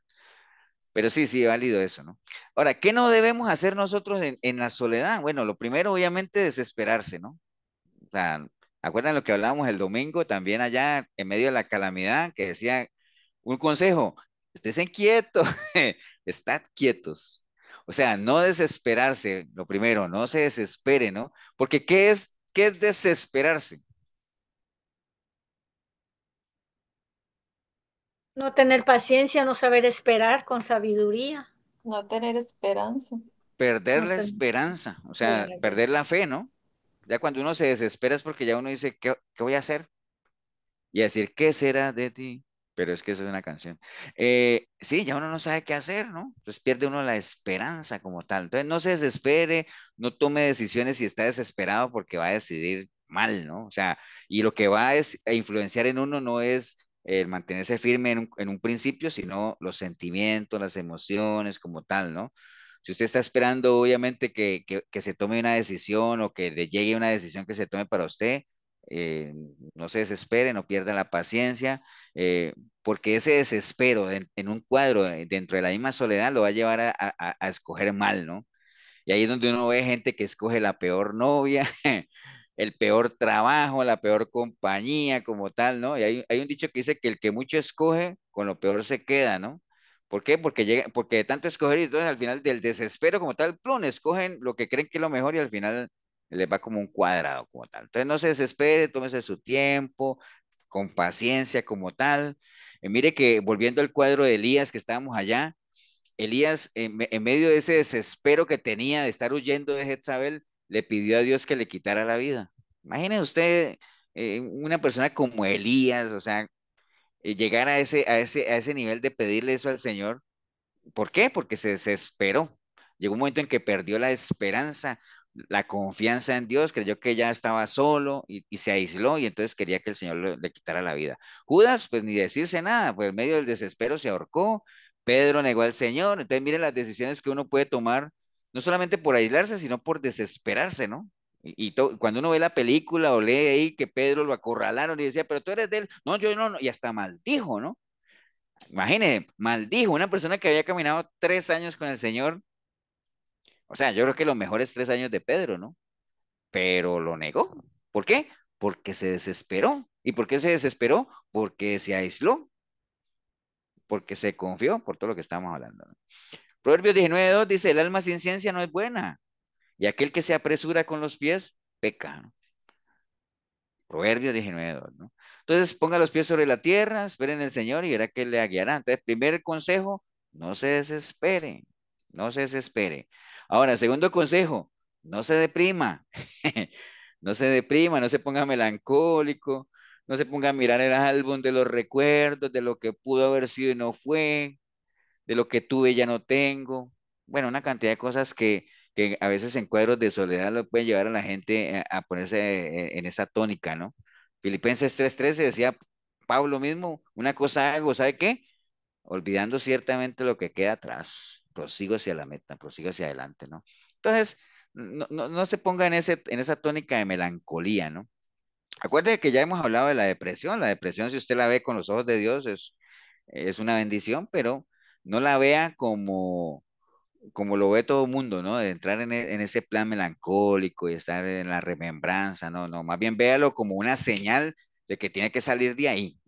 Pero sí, sí, válido eso, ¿no? Ahora, ¿qué no debemos hacer nosotros en la soledad? Bueno, lo primero, obviamente, desesperarse, ¿no? O sea, ¿acuerdan lo que hablábamos el domingo también allá en medio de la calamidad que decía un consejo? Esténse quietos, estad quietos. O sea, no desesperarse, lo primero, no se desespere, ¿no? Porque ¿qué es desesperarse? No tener paciencia, no saber esperar con sabiduría, No tener esperanza. Perder no la tener esperanza, o sea, esperanza. perder la fe, ¿no? Ya cuando uno se desespera es porque ya uno dice, ¿qué voy a hacer? Y decir, ¿qué será de ti? Pero es que eso es una canción. Sí, ya uno no sabe qué hacer, ¿no? Entonces pierde uno la esperanza como tal. Entonces no se desespere, no tome decisiones si está desesperado porque va a decidir mal, ¿no? O sea, y lo que va a influenciar en uno no es el mantenerse firme en un principio, sino los sentimientos, las emociones como tal, ¿no? Si usted está esperando, obviamente, que se tome una decisión o que le llegue una decisión que se tome para usted, eh, no se desespere, no pierda la paciencia, eh, porque ese desespero en un cuadro dentro de la misma soledad lo va a llevar a escoger mal, ¿no? Y ahí es donde uno ve gente que escoge la peor novia, el peor trabajo, la peor compañía como tal, ¿no? Y hay un dicho que dice que el que mucho escoge, con lo peor se queda, ¿no? ¿Por qué? Porque de tanto escoger y entonces al final del desespero como tal, plum, escogen lo que creen que es lo mejor y al final les va como un cuadrado como tal. Entonces no se desespere, tómese su tiempo, con paciencia como tal. Mire que volviendo al cuadro de Elías que estábamos allá, Elías, en medio de ese desespero que tenía de estar huyendo de Jezabel, le pidió a Dios que le quitara la vida. Imagine usted, una persona como Elías, o sea, llegar a ese nivel de pedirle eso al Señor. ¿Por qué? Porque se desesperó. Llegó un momento en que perdió la esperanza, la confianza en Dios, creyó que ya estaba solo y se aisló y entonces quería que el Señor le quitara la vida. Judas, pues ni decirse nada, pues en medio del desespero se ahorcó, Pedro negó al Señor, entonces miren las decisiones que uno puede tomar, no solamente por aislarse, sino por desesperarse, ¿no? Cuando uno ve la película o lee ahí que Pedro lo acorralaron y decía, pero tú eres de él, no, yo no, no, y hasta maldijo, ¿no? Imagine, maldijo, una persona que había caminado 3 años con el Señor, o sea, yo creo que los mejores 3 años de Pedro, ¿no? Pero lo negó. ¿Por qué? Porque se desesperó. ¿Y por qué se desesperó? Porque se aisló, porque se confió, por todo lo que estamos hablando, ¿no? Proverbios 19:2 dice, el alma sin ciencia no es buena, y aquel que se apresura con los pies, peca, ¿no? Proverbios 19:2, ¿no? Entonces, ponga los pies sobre la tierra, esperen en el Señor y verá que Él le guiará. Entonces, primer consejo, no se desespere, no se desespere. Ahora, segundo consejo, no se deprima, no se deprima, no se ponga melancólico, no se ponga a mirar el álbum de los recuerdos, de lo que pudo haber sido y no fue, de lo que tuve y ya no tengo. Bueno, una cantidad de cosas que a veces en cuadros de soledad lo pueden llevar a la gente a ponerse en esa tónica, ¿no? Filipenses 3:13 decía Pablo mismo, una cosa hago, ¿sabe qué? Olvidando ciertamente lo que queda atrás, prosigo hacia la meta, prosigo hacia adelante, ¿no? Entonces, no se ponga en esa tónica de melancolía, ¿no? Acuerde que ya hemos hablado de la depresión si usted la ve con los ojos de Dios es una bendición, pero no la vea como lo ve todo el mundo, ¿no? De entrar en ese plan melancólico y estar en la remembranza, no, no, más bien véalo como una señal de que tiene que salir de ahí.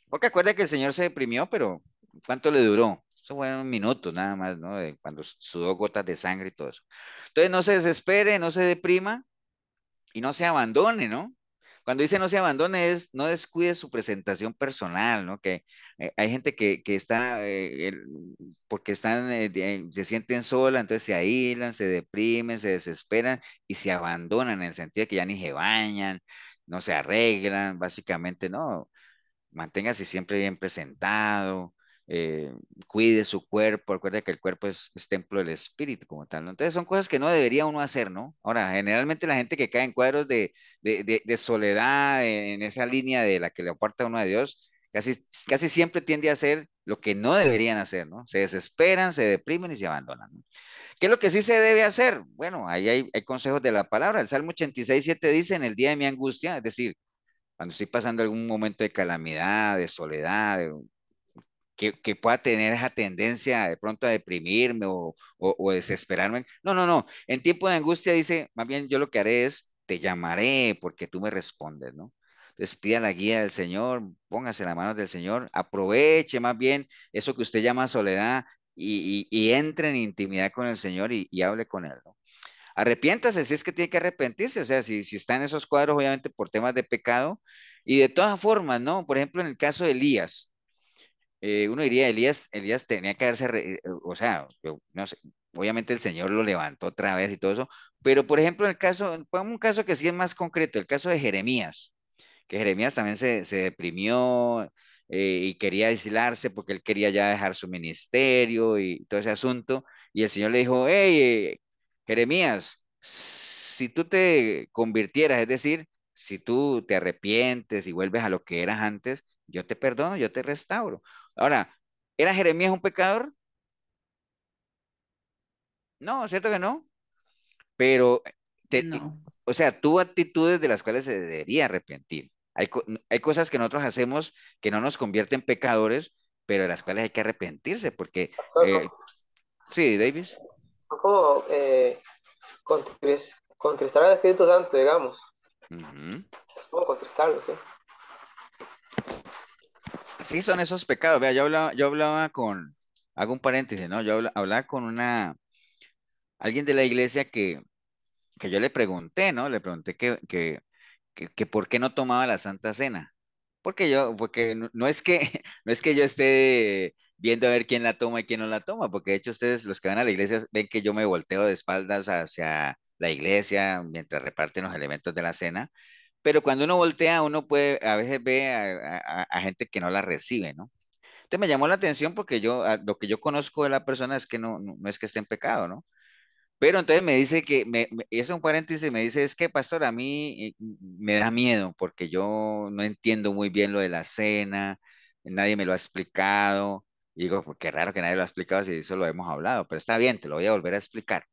Porque acuerda que el Señor se deprimió, pero ¿cuánto le duró? Eso fueron minutos nada más, ¿no? De cuando sudó gotas de sangre y todo eso. Entonces no se desespere, no se deprima y no se abandone, ¿no? Cuando dice no se abandone es no descuide su presentación personal, ¿no? Que hay gente que está, porque están, se sienten solas, entonces se aíslan, se deprimen, se desesperan y se abandonan en el sentido de que ya ni se bañan, no se arreglan, básicamente, ¿no? Manténgase siempre bien presentado, eh, cuide su cuerpo, recuerde que el cuerpo es templo del espíritu como tal, ¿no? Entonces son cosas que no debería uno hacer, ¿no? Ahora, generalmente la gente que cae en cuadros de soledad, en esa línea de la que le aparta uno de Dios, casi siempre tiende a hacer lo que no deberían hacer, ¿no? Se desesperan, se deprimen y se abandonan, ¿no? ¿Qué es lo que sí se debe hacer? Bueno, ahí hay consejos de la palabra. El Salmo 86:7 dice, en el día de mi angustia, es decir, cuando estoy pasando algún momento de calamidad, de soledad, que pueda tener esa tendencia de pronto a deprimirme o desesperarme. No, no, no. En tiempo de angustia dice, más bien yo lo que haré es, te llamaré porque tú me respondes, ¿no? Entonces pida la guía del Señor, póngase en las manos del Señor, aproveche más bien eso que usted llama soledad y entre en intimidad con el Señor y hable con Él, ¿no? Arrepiéntase si es que tiene que arrepentirse, o sea, si está en esos cuadros, obviamente por temas de pecado, y de todas formas, ¿no? Por ejemplo, en el caso de Elías, uno diría, Elías tenía que haberse, o sea, no sé, obviamente el Señor lo levantó otra vez y todo eso, pero por ejemplo, en el caso, pongamos un caso que sí es más concreto, el caso de Jeremías, que Jeremías también se deprimió y quería aislarse porque él quería ya dejar su ministerio y todo ese asunto. Y el Señor le dijo, hey, Jeremías, si tú te convirtieras, es decir, si tú te arrepientes y vuelves a lo que eras antes, yo te perdono, yo te restauro. Ahora, ¿era Jeremías un pecador? No, ¿cierto que no? Pero, No, o sea, tuvo actitudes de las cuales se debería arrepentir. Hay cosas que nosotros hacemos que no nos convierten en pecadores, pero de las cuales hay que arrepentirse, porque, Pastor, sí, Davis. son como contristar al Espíritu Santo, digamos. Ujú. Es como contristarlo, sí. Sí, son esos pecados. Vea, yo hablaba hago un paréntesis, ¿no? Hablaba con alguien de la iglesia que yo le pregunté, ¿no? Le pregunté que por qué no tomaba la Santa Cena. Porque no es que, no es que yo esté viendo a ver quién la toma y quién no la toma, porque de hecho ustedes, los que van a la iglesia, ven que yo me volteo de espaldas hacia la iglesia mientras reparten los elementos de la cena, pero cuando uno voltea, uno puede, a veces ve a gente que no la recibe, ¿no? Entonces me llamó la atención porque lo que yo conozco de la persona es que no es que esté en pecado, ¿no? Pero entonces me dice que, y eso es un paréntesis, me dice, es que pastor, a mí me da miedo porque yo no entiendo muy bien lo de la cena, nadie me lo ha explicado. Y digo, pues qué raro que nadie lo ha explicado si eso lo hemos hablado, pero está bien, te lo voy a volver a explicar.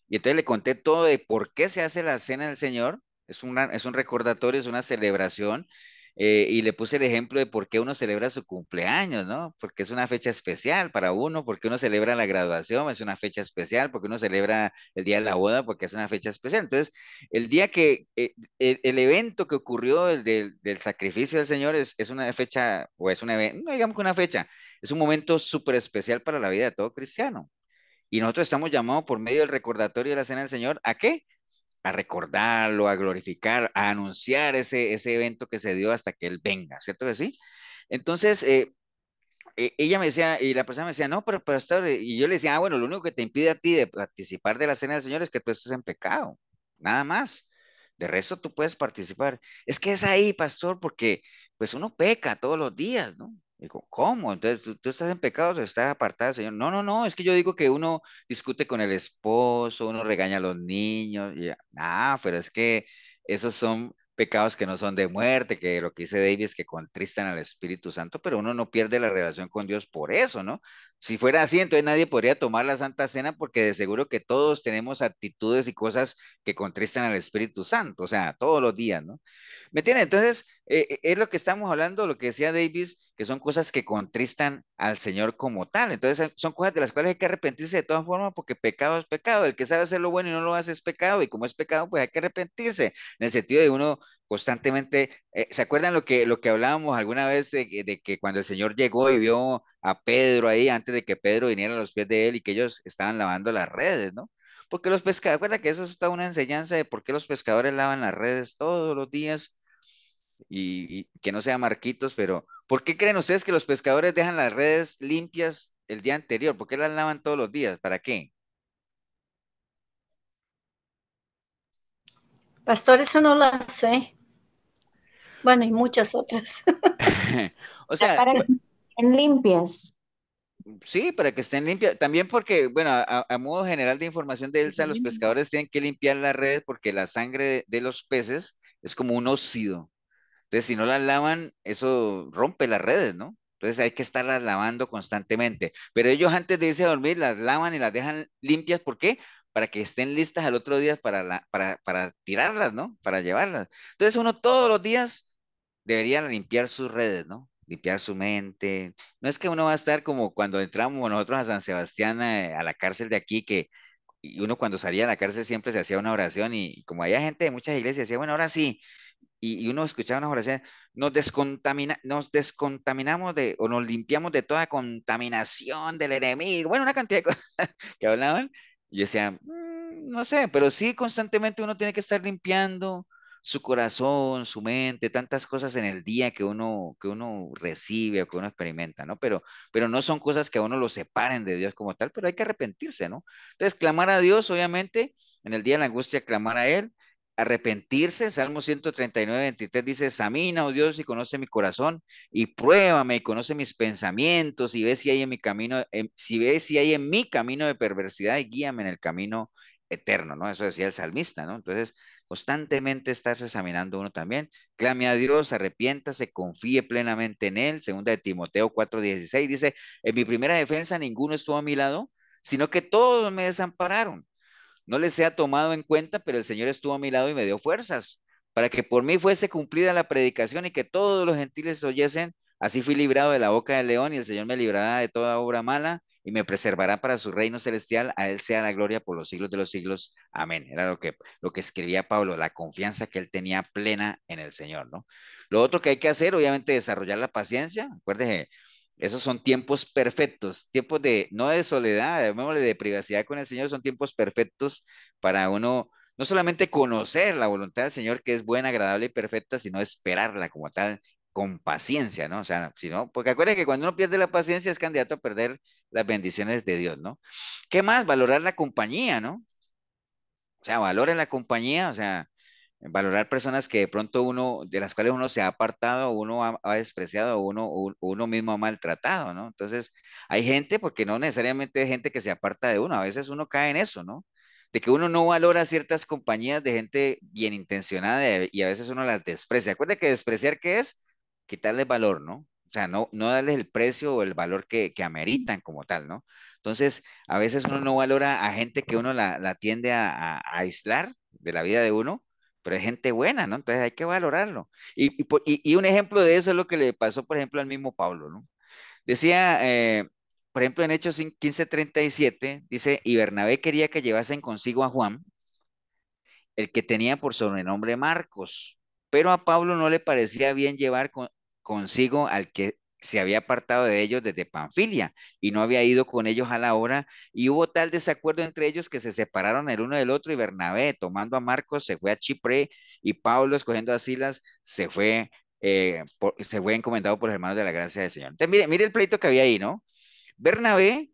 Y entonces le conté todo de por qué se hace la cena del Señor. Es un recordatorio, es una celebración. Y le puse el ejemplo de por qué uno celebra su cumpleaños, ¿no? Porque es una fecha especial para uno, porque uno celebra la graduación, es una fecha especial, porque uno celebra el día de la boda, porque es una fecha especial. Entonces, el día que, el evento que ocurrió, del sacrificio del Señor, es una fecha, o es un evento, no digamos que una fecha, es un momento súper especial para la vida de todo cristiano. Y nosotros estamos llamados por medio del recordatorio de la cena del Señor, ¿a qué? A recordarlo, a glorificar, a anunciar ese evento que se dio hasta que Él venga, ¿cierto que sí? Entonces, ella me decía, y la persona me decía, no, pero pastor, y yo le decía, bueno, lo único que te impide a ti de participar de la cena del Señor es que tú estés en pecado, nada más. De resto, tú puedes participar. Es que es ahí, pastor, porque pues uno peca todos los días, ¿no? Digo, ¿cómo? Entonces, ¿tú estás en pecado o estás apartado del Señor? No, no, no, es que yo digo que uno discute con el esposo, uno regaña a los niños, y, pero es que esos son pecados que no son de muerte, que lo que dice David es que contristan al Espíritu Santo, pero uno no pierde la relación con Dios por eso, ¿no? Si fuera así, entonces nadie podría tomar la Santa Cena porque de seguro que todos tenemos actitudes y cosas que contristan al Espíritu Santo, o sea, todos los días, ¿no? ¿Me entiendes? Entonces, es lo que estamos hablando, lo que decía Davis, que son cosas que contristan al Señor como tal. Entonces, son cosas de las cuales hay que arrepentirse de todas formas, porque pecado es pecado. El que sabe hacer lo bueno y no lo hace es pecado, y como es pecado, pues hay que arrepentirse, en el sentido de uno constantemente, ¿se acuerdan lo que hablábamos alguna vez de que cuando el Señor llegó y vio a Pedro ahí, antes de que Pedro viniera a los pies de él y que ellos estaban lavando las redes, ¿no? Porque los pescadores, acuerda que eso está una enseñanza de por qué los pescadores lavan las redes todos los días y que no sea Marquitos, pero ¿por qué creen ustedes que los pescadores dejan las redes limpias el día anterior? ¿Por qué las lavan todos los días? ¿Para qué? Pastor, eso no lo sé. Bueno, y muchas otras. O sea, Para que estén limpias. sí, para que estén limpias. También porque, bueno, a modo general de información de Elsa, los pescadores tienen que limpiar las redes porque la sangre de los peces es como un óxido. Entonces, si no las lavan, eso rompe las redes, ¿no? Entonces hay que estarlas lavando constantemente. Pero ellos antes de irse a dormir las lavan y las dejan limpias. ¿Por qué? Para que estén listas al otro día para tirarlas, ¿no? Para llevarlas. Entonces uno todos los días debería limpiar sus redes, ¿no? Limpiar su mente. No es que uno va a estar como cuando entramos nosotros a San Sebastián, a la cárcel de aquí, que y uno cuando salía a la cárcel siempre se hacía una oración y como había gente de muchas iglesias, decía, bueno, ahora sí, y uno escuchaba unas oraciones, nos descontaminamos o nos limpiamos de toda contaminación del enemigo, bueno, una cantidad de cosas que hablaban, y yo decía, no sé, pero sí constantemente uno tiene que estar limpiando su corazón, su mente, tantas cosas en el día que uno recibe o que uno experimenta, ¿no? Pero no son cosas que a uno lo separen de Dios como tal, pero hay que arrepentirse, ¿no? Entonces, clamar a Dios, obviamente, en el día de la angustia, clamar a Él, arrepentirse. Salmo 139:23 dice, examina, oh Dios, y conoce mi corazón, y pruébame, y conoce mis pensamientos, y ve si hay en mi camino, si ve si hay en mi camino de perversidad, y guíame en el camino eterno, ¿no? Eso decía el salmista, ¿no? Entonces, constantemente estarse examinando uno también. Clame a Dios, arrepiéntase, confíe plenamente en Él. Segunda de Timoteo 4:16 dice, en mi primera defensa ninguno estuvo a mi lado, sino que todos me desampararon. No les sea tomado en cuenta, pero el Señor estuvo a mi lado y me dio fuerzas, para que por mí fuese cumplida la predicación y que todos los gentiles oyesen. Así fui librado de la boca del león y el Señor me librará de toda obra mala y me preservará para su reino celestial. A Él sea la gloria por los siglos de los siglos. Amén. Era lo que escribía Pablo, la confianza que él tenía plena en el Señor, ¿no? Lo otro que hay que hacer, obviamente, desarrollar la paciencia. Acuérdese, esos son tiempos perfectos, tiempos de, no de soledad, llamémosle de privacidad con el Señor, son tiempos perfectos para uno no solamente conocer la voluntad del Señor, que es buena, agradable y perfecta, sino esperarla como tal, con paciencia, ¿no? O sea, sino, porque acuérdense que cuando uno pierde la paciencia es candidato a perder las bendiciones de Dios, ¿no? ¿Qué más? Valorar la compañía, ¿no? O sea, valoren la compañía, o sea, valorar personas que de pronto de las cuales uno se ha apartado, uno ha despreciado, uno mismo ha maltratado, ¿no? Entonces, hay gente, porque no necesariamente hay gente que se aparta de uno, a veces uno cae en eso, ¿no? de que uno no valora ciertas compañías de gente bien intencionada y a veces uno las desprecia. Acuérdate que despreciar, ¿qué es? Quitarles valor, ¿no? O sea, no darles el precio o el valor que ameritan como tal, ¿no? Entonces, a veces uno no valora a gente que uno la tiende a aislar de la vida de uno, pero es gente buena, ¿no? Entonces hay que valorarlo. Y un ejemplo de eso es lo que le pasó, por ejemplo, al mismo Pablo, ¿no? Decía, por ejemplo, en Hechos 15:37, dice, y Bernabé quería que llevasen consigo a Juan, el que tenía por sobrenombre Marcos, pero a Pablo no le parecía bien llevar consigo al que se había apartado de ellos desde Panfilia y no había ido con ellos a la hora, y hubo tal desacuerdo entre ellos que se separaron el uno del otro, y Bernabé, tomando a Marcos, se fue a Chipre, y Pablo, escogiendo a Silas, se fue encomendado por los hermanos de la gracia del Señor. Entonces, mire el pleito que había ahí, ¿no? Bernabé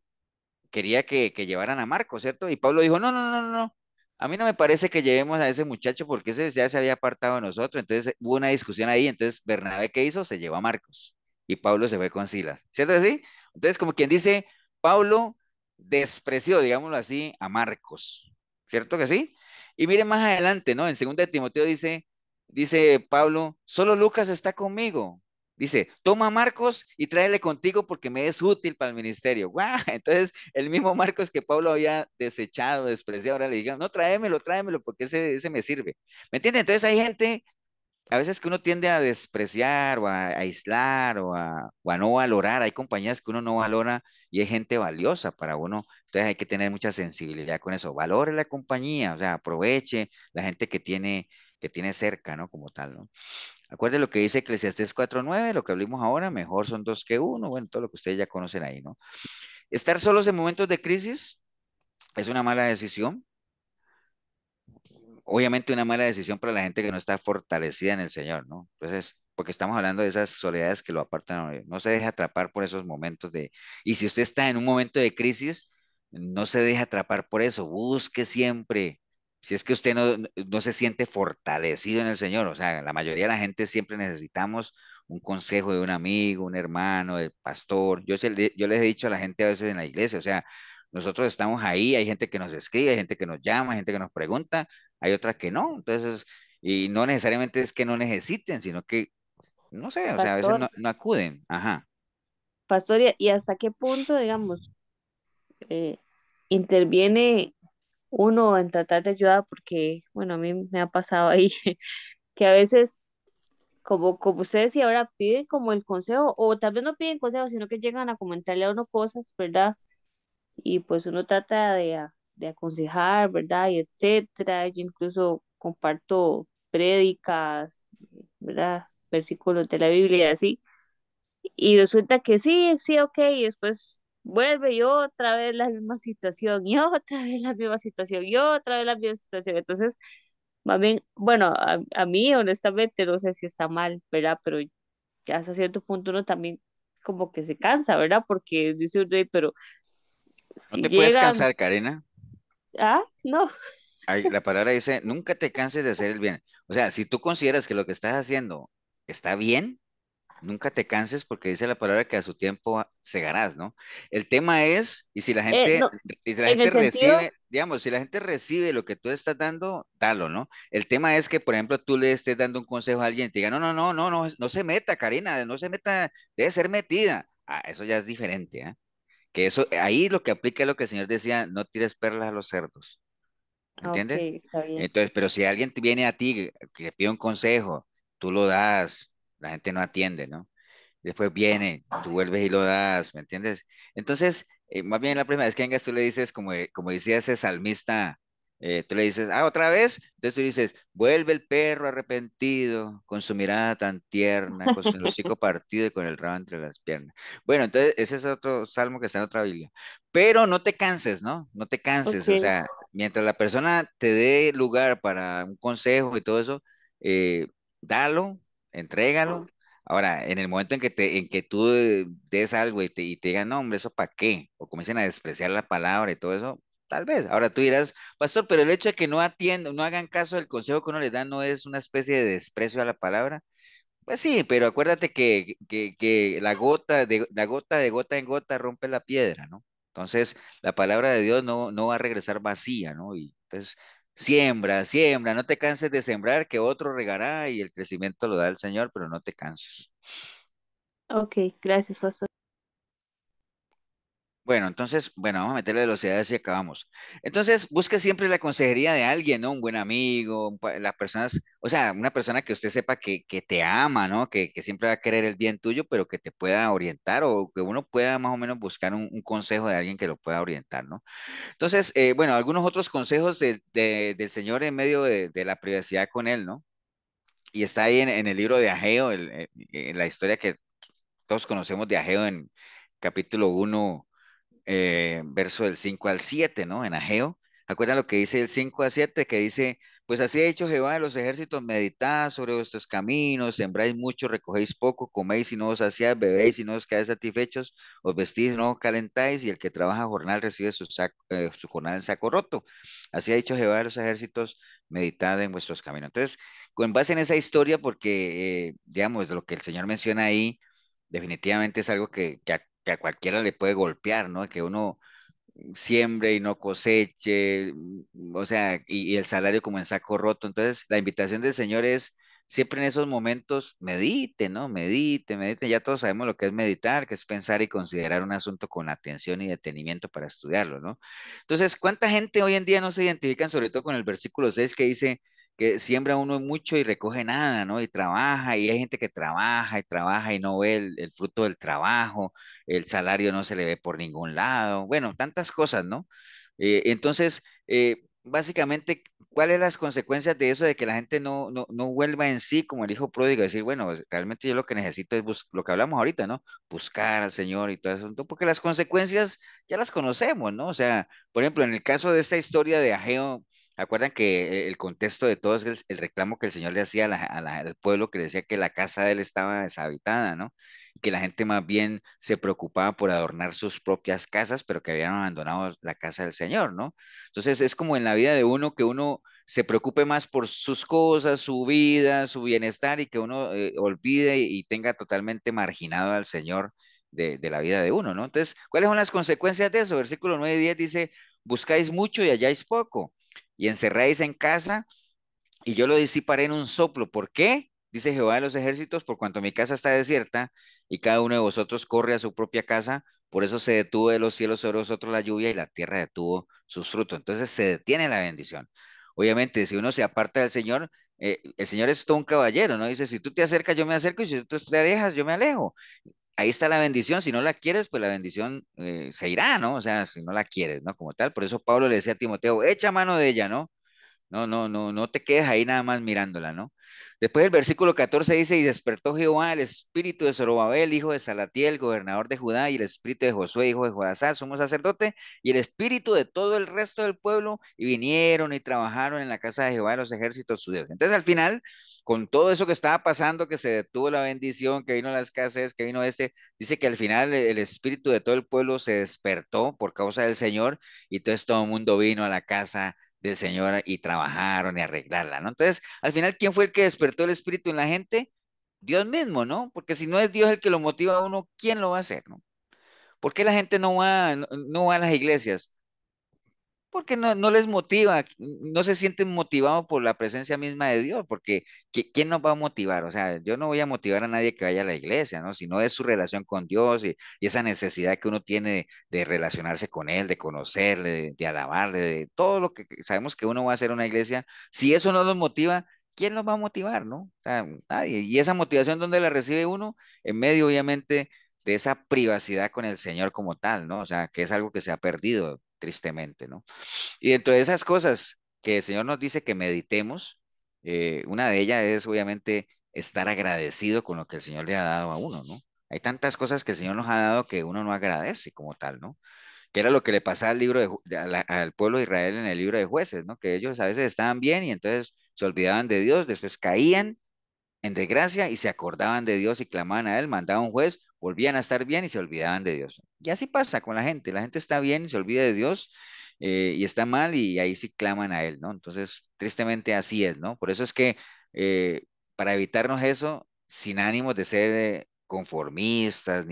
quería que llevaran a Marcos, ¿cierto? Y Pablo dijo, no, no, no, no, no, a mí no me parece que llevemos a ese muchacho porque ese ya se había apartado de nosotros. Entonces hubo una discusión ahí. Entonces Bernabé, ¿qué hizo? Se llevó a Marcos y Pablo se fue con Silas, ¿cierto así? Entonces, como quien dice, Pablo despreció, digámoslo así, a Marcos, ¿cierto que sí? Y miren más adelante, ¿no? En 2 de Timoteo dice Pablo, solo Lucas está conmigo. Dice, toma a Marcos y tráele contigo porque me es útil para el ministerio. ¡Guau! Entonces, el mismo Marcos que Pablo había desechado, despreciado, ahora le diga, no, tráemelo, tráemelo, porque ese me sirve. ¿Me entiendes? Entonces hay gente, a veces que uno tiende a despreciar o a aislar o a no valorar. Hay compañías que uno no valora y hay gente valiosa para uno. Entonces hay que tener mucha sensibilidad con eso. Valore la compañía, o sea, aproveche la gente que tiene cerca, ¿no? Como tal, ¿no? Acuerde lo que dice Eclesiastés 4:9, lo que hablamos ahora, mejor son dos que uno, bueno, todo lo que ustedes ya conocen ahí, ¿no? Estar solos en momentos de crisis es una mala decisión. Obviamente una mala decisión para la gente que no está fortalecida en el Señor, ¿no? Entonces, porque estamos hablando de esas soledades que lo apartan, no se deje atrapar por esos momentos y si usted está en un momento de crisis, no se deje atrapar por eso, busque siempre, si es que usted no se siente fortalecido en el Señor, o sea, la mayoría de la gente siempre necesitamos un consejo de un amigo, un hermano, del pastor. Yo les he dicho a la gente a veces en la iglesia, o sea, nosotros estamos ahí, hay gente que nos escribe, hay gente que nos llama, hay gente que nos pregunta, hay otras que no, entonces, y no necesariamente es que no necesiten, sino que, no sé, o sea, a veces Pastor, no acuden, ajá. pastor, ¿y hasta qué punto, digamos, eh, interviene uno en tratar de ayudar? Porque, bueno, a mí me ha pasado ahí que a veces, como usted decía, ahora piden como el consejo, o tal vez no piden consejo, sino que llegan a comentarle a uno cosas, ¿verdad? Y pues uno trata de aconsejar, ¿verdad? Y etcétera. Yo incluso comparto prédicas, ¿verdad? Versículos de la Biblia y así. Y resulta que sí, sí, ok, y después vuelve y otra vez la misma situación, y otra vez la misma situación, y otra vez la misma situación. Entonces, más bien, bueno, a mí honestamente no sé si está mal, ¿verdad? Pero ya hasta cierto punto uno también como que se cansa, ¿verdad? Porque dice uno, pero No si te puedes llegan, cansar, Karina. no, La palabra dice, nunca te canses de hacer el bien. O sea, si tú consideras que lo que estás haciendo está bien, nunca te canses porque dice la palabra que a su tiempo segarás, ¿no? El tema es, no, y si la en el gente sentido, recibe, digamos, si la gente recibe lo que tú estás dando, dalo, ¿no? El tema es que, por ejemplo, tú le estés dando un consejo a alguien y te diga, no, no, no, no, no, no se meta, Karina, no se meta, debe ser metida. Ah, eso ya es diferente, ¿eh? Que eso, ahí lo que aplica es lo que el Señor decía, no tires perlas a los cerdos. ¿Me ok, entiendes? está bien. Entonces, pero si alguien te viene a ti que pide un consejo, tú lo das, la gente no atiende, ¿no? Después viene, tú vuelves y lo das, ¿me entiendes? Entonces, más bien la primera vez que vengas, tú le dices, como decía ese salmista, tú le dices, otra vez, entonces tú dices, vuelve el perro arrepentido, con su mirada tan tierna, con su hocico partido y con el rabo entre las piernas. Bueno, entonces ese es otro salmo que está en otra Biblia. Pero no te canses, ¿no? No te canses, o Ok, sea, mientras la persona te dé lugar para un consejo y todo eso, eh, dalo, entrégalo. Ahora, en el momento en que tú des algo y te digan, no, hombre, ¿eso para qué? O comiencen a despreciar la palabra y todo eso, tal vez. Ahora tú dirás, pastor, pero el hecho de que no atiendan, no hagan caso del consejo que uno les da, ¿no es una especie de desprecio a la palabra? Pues sí, pero acuérdate que la gota en gota rompe la piedra, ¿no? Entonces, la palabra de Dios no va a regresar vacía, ¿no? Entonces, siembra, siembra, no te canses de sembrar, que otro regará y el crecimiento lo da el Señor, pero no te canses. Ok, gracias, pastor. Bueno, entonces, bueno, vamos a meterle velocidad y acabamos. Entonces, busque siempre la consejería de alguien, ¿no? Un buen amigo, las personas, o sea, una persona que usted sepa que te ama, ¿no? Que siempre va a querer el bien tuyo, pero que te pueda orientar o que uno pueda más o menos buscar un consejo de alguien que lo pueda orientar, ¿no? Entonces, bueno, algunos otros consejos del Señor en medio de la privacidad con Él, ¿no? Y está ahí en el libro de Ageo, en la historia que todos conocemos de Ageo en capítulo 1 verso del 5 al 7, ¿no? En Ageo. ¿Acuerdan lo que dice el 5 a 7? Que dice, pues así ha dicho Jehová de los ejércitos, meditad sobre vuestros caminos, sembráis mucho, recogéis poco, coméis y no os saciáis, bebéis y no os quedáis satisfechos, os vestís y no os calentáis, y el que trabaja jornal recibe su jornal en saco roto. Así ha dicho Jehová de los ejércitos, meditad en vuestros caminos. Entonces, con base en esa historia, porque, digamos, lo que el Señor menciona ahí, definitivamente es algo que a cualquiera le puede golpear, ¿no? Que uno siembre y no coseche, o sea, y el salario como en saco roto. Entonces, la invitación del Señor es siempre en esos momentos, medite, ¿no? Medite, medite. Ya todos sabemos lo que es meditar, que es pensar y considerar un asunto con atención y detenimiento para estudiarlo, ¿no? Entonces, ¿cuánta gente hoy en día no se identifican, sobre todo con el versículo 6 que dice que siembra uno mucho y recoge nada, ¿no? Y trabaja, y hay gente que trabaja y no ve el fruto del trabajo, el salario no se le ve por ningún lado, bueno, tantas cosas, ¿no? Entonces, básicamente, ¿cuáles las consecuencias de eso de que la gente no vuelva en sí como el hijo pródigo? Decir, bueno, realmente yo lo que necesito es lo que hablamos ahorita, ¿no? Buscar al Señor y todo eso, ¿no? Porque las consecuencias ya las conocemos, ¿no? O sea, por ejemplo, en el caso de esta historia de Ageo, ¿acuerdan que el contexto de todo es el reclamo que el Señor le hacía al pueblo que le decía que la casa de él estaba deshabitada, ¿no? Que la gente más bien se preocupaba por adornar sus propias casas, pero que habían abandonado la casa del Señor, ¿no? Entonces es como en la vida de uno que uno se preocupe más por sus cosas, su vida, su bienestar y que uno olvide y tenga totalmente marginado al Señor de la vida de uno, ¿no? Entonces, ¿cuáles son las consecuencias de eso? Versículo 9 y 10 dice, buscáis mucho y halláis poco, y encerráis en casa y yo lo disiparé en un soplo. ¿Por qué? Dice Jehová de los ejércitos, por cuanto mi casa está desierta y cada uno de vosotros corre a su propia casa, por eso se detuvo de los cielos sobre vosotros la lluvia y la tierra detuvo sus frutos. Entonces se detiene la bendición. Obviamente, si uno se aparta del Señor, el Señor es todo un caballero, ¿no? Dice, si tú te acercas, yo me acerco, y si tú te alejas, yo me alejo. Ahí está la bendición. Si no la quieres, pues la bendición se irá, ¿no? O sea, si no la quieres, ¿no? Como tal. Por eso Pablo le decía a Timoteo, echa mano de ella, ¿no? No te quedes ahí nada más mirándola, ¿no? Después el versículo 14 dice, y despertó Jehová el espíritu de Zorobabel, hijo de Salatiel, gobernador de Judá, y el espíritu de Josué, hijo de Joazar, sumo sacerdote, y el espíritu de todo el resto del pueblo, y vinieron y trabajaron en la casa de Jehová de los ejércitos su Dios. Entonces al final, con todo eso que estaba pasando, que se detuvo la bendición, que vino la escasez, que vino dice que al final el espíritu de todo el pueblo se despertó por causa del Señor, y entonces todo el mundo vino a la casa del Señor y trabajaron y arreglarla, ¿no? Entonces, al final, ¿quién fue el que despertó el espíritu en la gente? Dios mismo, ¿no? Porque si no es Dios el que lo motiva a uno, ¿quién lo va a hacer, no? ¿Por qué la gente no va a las iglesias? Porque no les motiva, no se sienten motivados por la presencia misma de Dios, porque ¿quién nos va a motivar? O sea, yo no voy a motivar a nadie que vaya a la iglesia, ¿no? Si no es su relación con Dios y esa necesidad que uno tiene de relacionarse con Él, de conocerle, de alabarle, de todo lo que sabemos que uno va a hacer en una iglesia, si eso no nos motiva, ¿quién nos va a motivar, no? O sea, nadie. Y esa motivación, ¿dónde la recibe uno? En medio, obviamente, de esa privacidad con el Señor como tal, ¿no? O sea, que es algo que se ha perdido tristemente, ¿no? Y dentro de esas cosas que el Señor nos dice que meditemos, una de ellas es obviamente estar agradecido con lo que el Señor le ha dado a uno, ¿no? Hay tantas cosas que el Señor nos ha dado que uno no agradece como tal, ¿no? Que era lo que le pasaba al libro al pueblo de Israel en el libro de Jueces, ¿no? Que ellos a veces estaban bien y entonces se olvidaban de Dios, después caían en desgracia y se acordaban de Dios y clamaban a Él, mandaban un juez, volvían a estar bien y se olvidaban de Dios. Y así pasa con la gente está bien y se olvida de Dios y está mal y ahí sí claman a Él, ¿no? Entonces, tristemente así es, ¿no? Por eso es que para evitarnos eso, sin ánimos de ser conformistas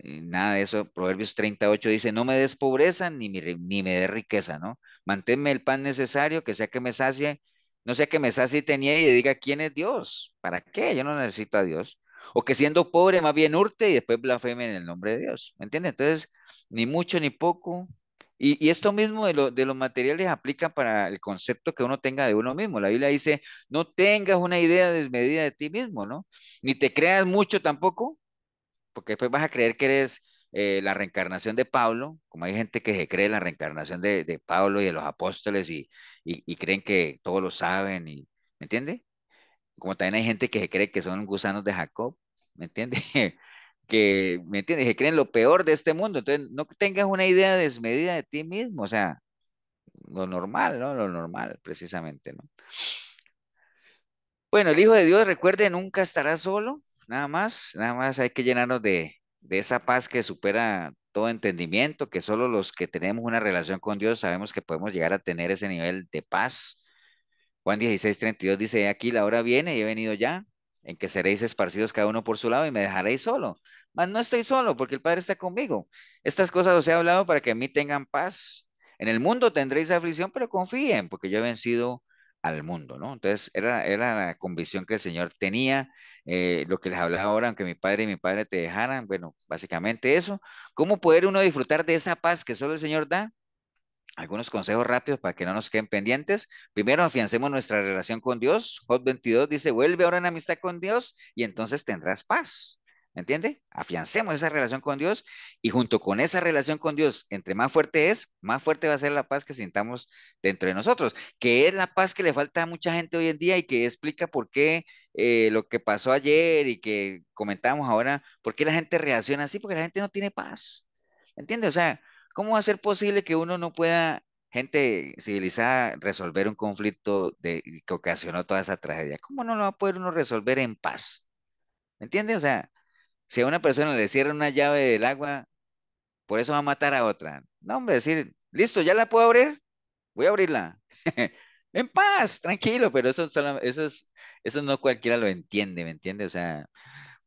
Nada de eso. Proverbios 38 dice, no me des pobreza ni me des riqueza, ¿no? Manténme el pan necesario, que sea que me sacie, no sea que me sacie y te niegue y diga, ¿quién es Dios? ¿Para qué? Yo no necesito a Dios. O que siendo pobre más bien hurte y después blasfeme en el nombre de Dios. ¿Me entiendes? Entonces, ni mucho ni poco. Y esto mismo de los materiales aplica para el concepto que uno tenga de uno mismo. La Biblia dice, no tengas una idea desmedida de ti mismo, ¿no? Ni te creas mucho tampoco, porque después vas a creer que eres la reencarnación de Pablo, como hay gente que se cree la reencarnación de Pablo y de los apóstoles y creen que todos lo saben, ¿me entiende? Como también hay gente que se cree que son gusanos de Jacob, ¿me entiende? Que, ¿me entiendes? Se creen lo peor de este mundo, entonces no tengas una idea desmedida de ti mismo, o sea, lo normal, ¿no? Lo normal, precisamente, ¿no? Bueno, el Hijo de Dios, recuerde, nunca estará solo, nada más hay que llenarnos de esa paz que supera todo entendimiento, que solo los que tenemos una relación con Dios sabemos que podemos llegar a tener ese nivel de paz. Juan 16:32 dice, "He aquí la hora viene y he venido ya, en que seréis esparcidos cada uno por su lado y me dejaréis solo. Mas no estoy solo, porque el Padre está conmigo. Estas cosas os he hablado para que en mí tengan paz. En el mundo tendréis aflicción, pero confíen, porque yo he vencido al mundo, ¿no? Entonces, era la convicción que el Señor tenía, lo que les hablaba ahora, aunque mi padre y mi padre te dejaran, bueno, básicamente eso. ¿Cómo poder uno disfrutar de esa paz que solo el Señor da? Algunos consejos rápidos para que no nos queden pendientes. Primero, afiancemos nuestra relación con Dios. Job 22 dice, vuelve ahora en amistad con Dios y entonces tendrás paz. ¿Me entiende? Afiancemos esa relación con Dios y junto con esa relación con Dios, entre más fuerte es, más fuerte va a ser la paz que sintamos dentro de nosotros, que es la paz que le falta a mucha gente hoy en día y que explica por qué lo que pasó ayer y que comentamos ahora, por qué la gente reacciona así, porque la gente no tiene paz. ¿Me entiende? O sea, ¿cómo va a ser posible que uno no pueda, gente civilizada, resolver un conflicto que ocasionó toda esa tragedia? ¿Cómo no lo va a poder uno resolver en paz? ¿Me entiende? O sea, si a una persona le cierran una llave del agua, por eso va a matar a otra. No, hombre, decir, listo, ¿ya la puedo abrir? Voy a abrirla. En paz, tranquilo, pero eso no cualquiera lo entiende, ¿me entiende? O sea,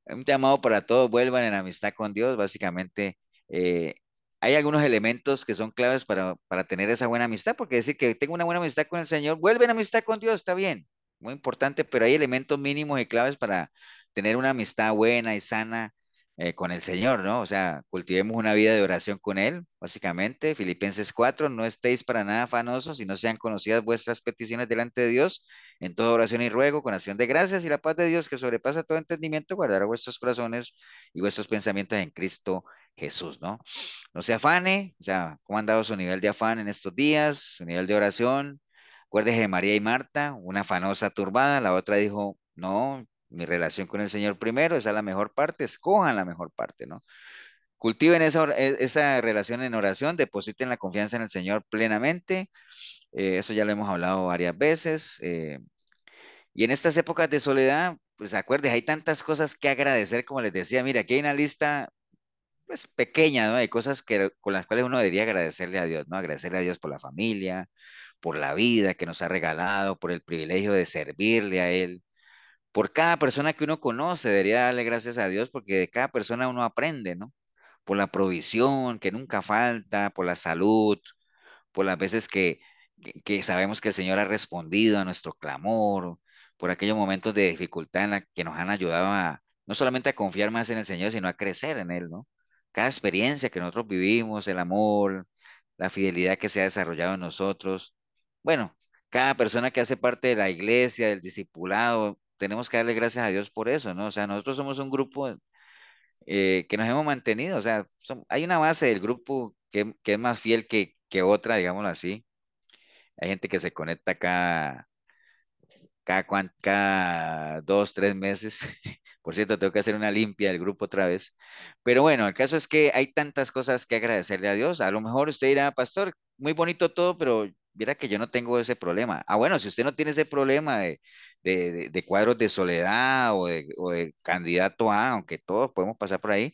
un llamado para todos, vuelvan en amistad con Dios. Básicamente, eh, hay algunos elementos que son claves para tener esa buena amistad, porque decir que tengo una buena amistad con el Señor, vuelven en amistad con Dios, está bien, muy importante, pero hay elementos mínimos y claves para tener una amistad buena y sana con el Señor, ¿no? O sea, cultivemos una vida de oración con Él, básicamente. Filipenses 4, no estéis para nada afanosos y no sean conocidas vuestras peticiones delante de Dios en toda oración y ruego, con acción de gracias y la paz de Dios que sobrepasa todo entendimiento, guardará vuestros corazones y vuestros pensamientos en Cristo Jesús, ¿no? No se afane, o sea, ¿cómo han dado su nivel de afán en estos días, su nivel de oración? Acuérdese de María y Marta, una afanosa turbada, la otra dijo, no, mi relación con el Señor primero, esa es la mejor parte, escojan la mejor parte, ¿no? Cultiven esa relación en oración, depositen la confianza en el Señor plenamente, eso ya lo hemos hablado varias veces. Y en estas épocas de soledad, pues acuérdense, hay tantas cosas que agradecer, como les decía, mira, aquí hay una lista pues pequeña, ¿no? De cosas con las cuales uno debería agradecerle a Dios, ¿no? Agradecerle a Dios por la familia, por la vida que nos ha regalado, por el privilegio de servirle a Él, por cada persona que uno conoce, debería darle gracias a Dios porque de cada persona uno aprende, ¿no? Por la provisión que nunca falta, por la salud, por las veces que sabemos que el Señor ha respondido a nuestro clamor, por aquellos momentos de dificultad en la que nos han ayudado a no solamente a confiar más en el Señor, sino a crecer en Él, ¿no? Cada experiencia que nosotros vivimos, el amor, la fidelidad que se ha desarrollado en nosotros. Bueno, cada persona que hace parte de la iglesia, del discipulado, tenemos que darle gracias a Dios por eso, ¿no? O sea, nosotros somos un grupo que nos hemos mantenido, o sea, hay una base del grupo que es más fiel que otra, digámoslo así. Hay gente que se conecta cada 2, 3 meses. Por cierto, tengo que hacer una limpia del grupo otra vez. Pero bueno, el caso es que hay tantas cosas que agradecerle a Dios. A lo mejor usted dirá, pastor, muy bonito todo, pero mira que yo no tengo ese problema. Ah, bueno, si usted no tiene ese problema de cuadros de soledad o de candidato A, aunque todos podemos pasar por ahí,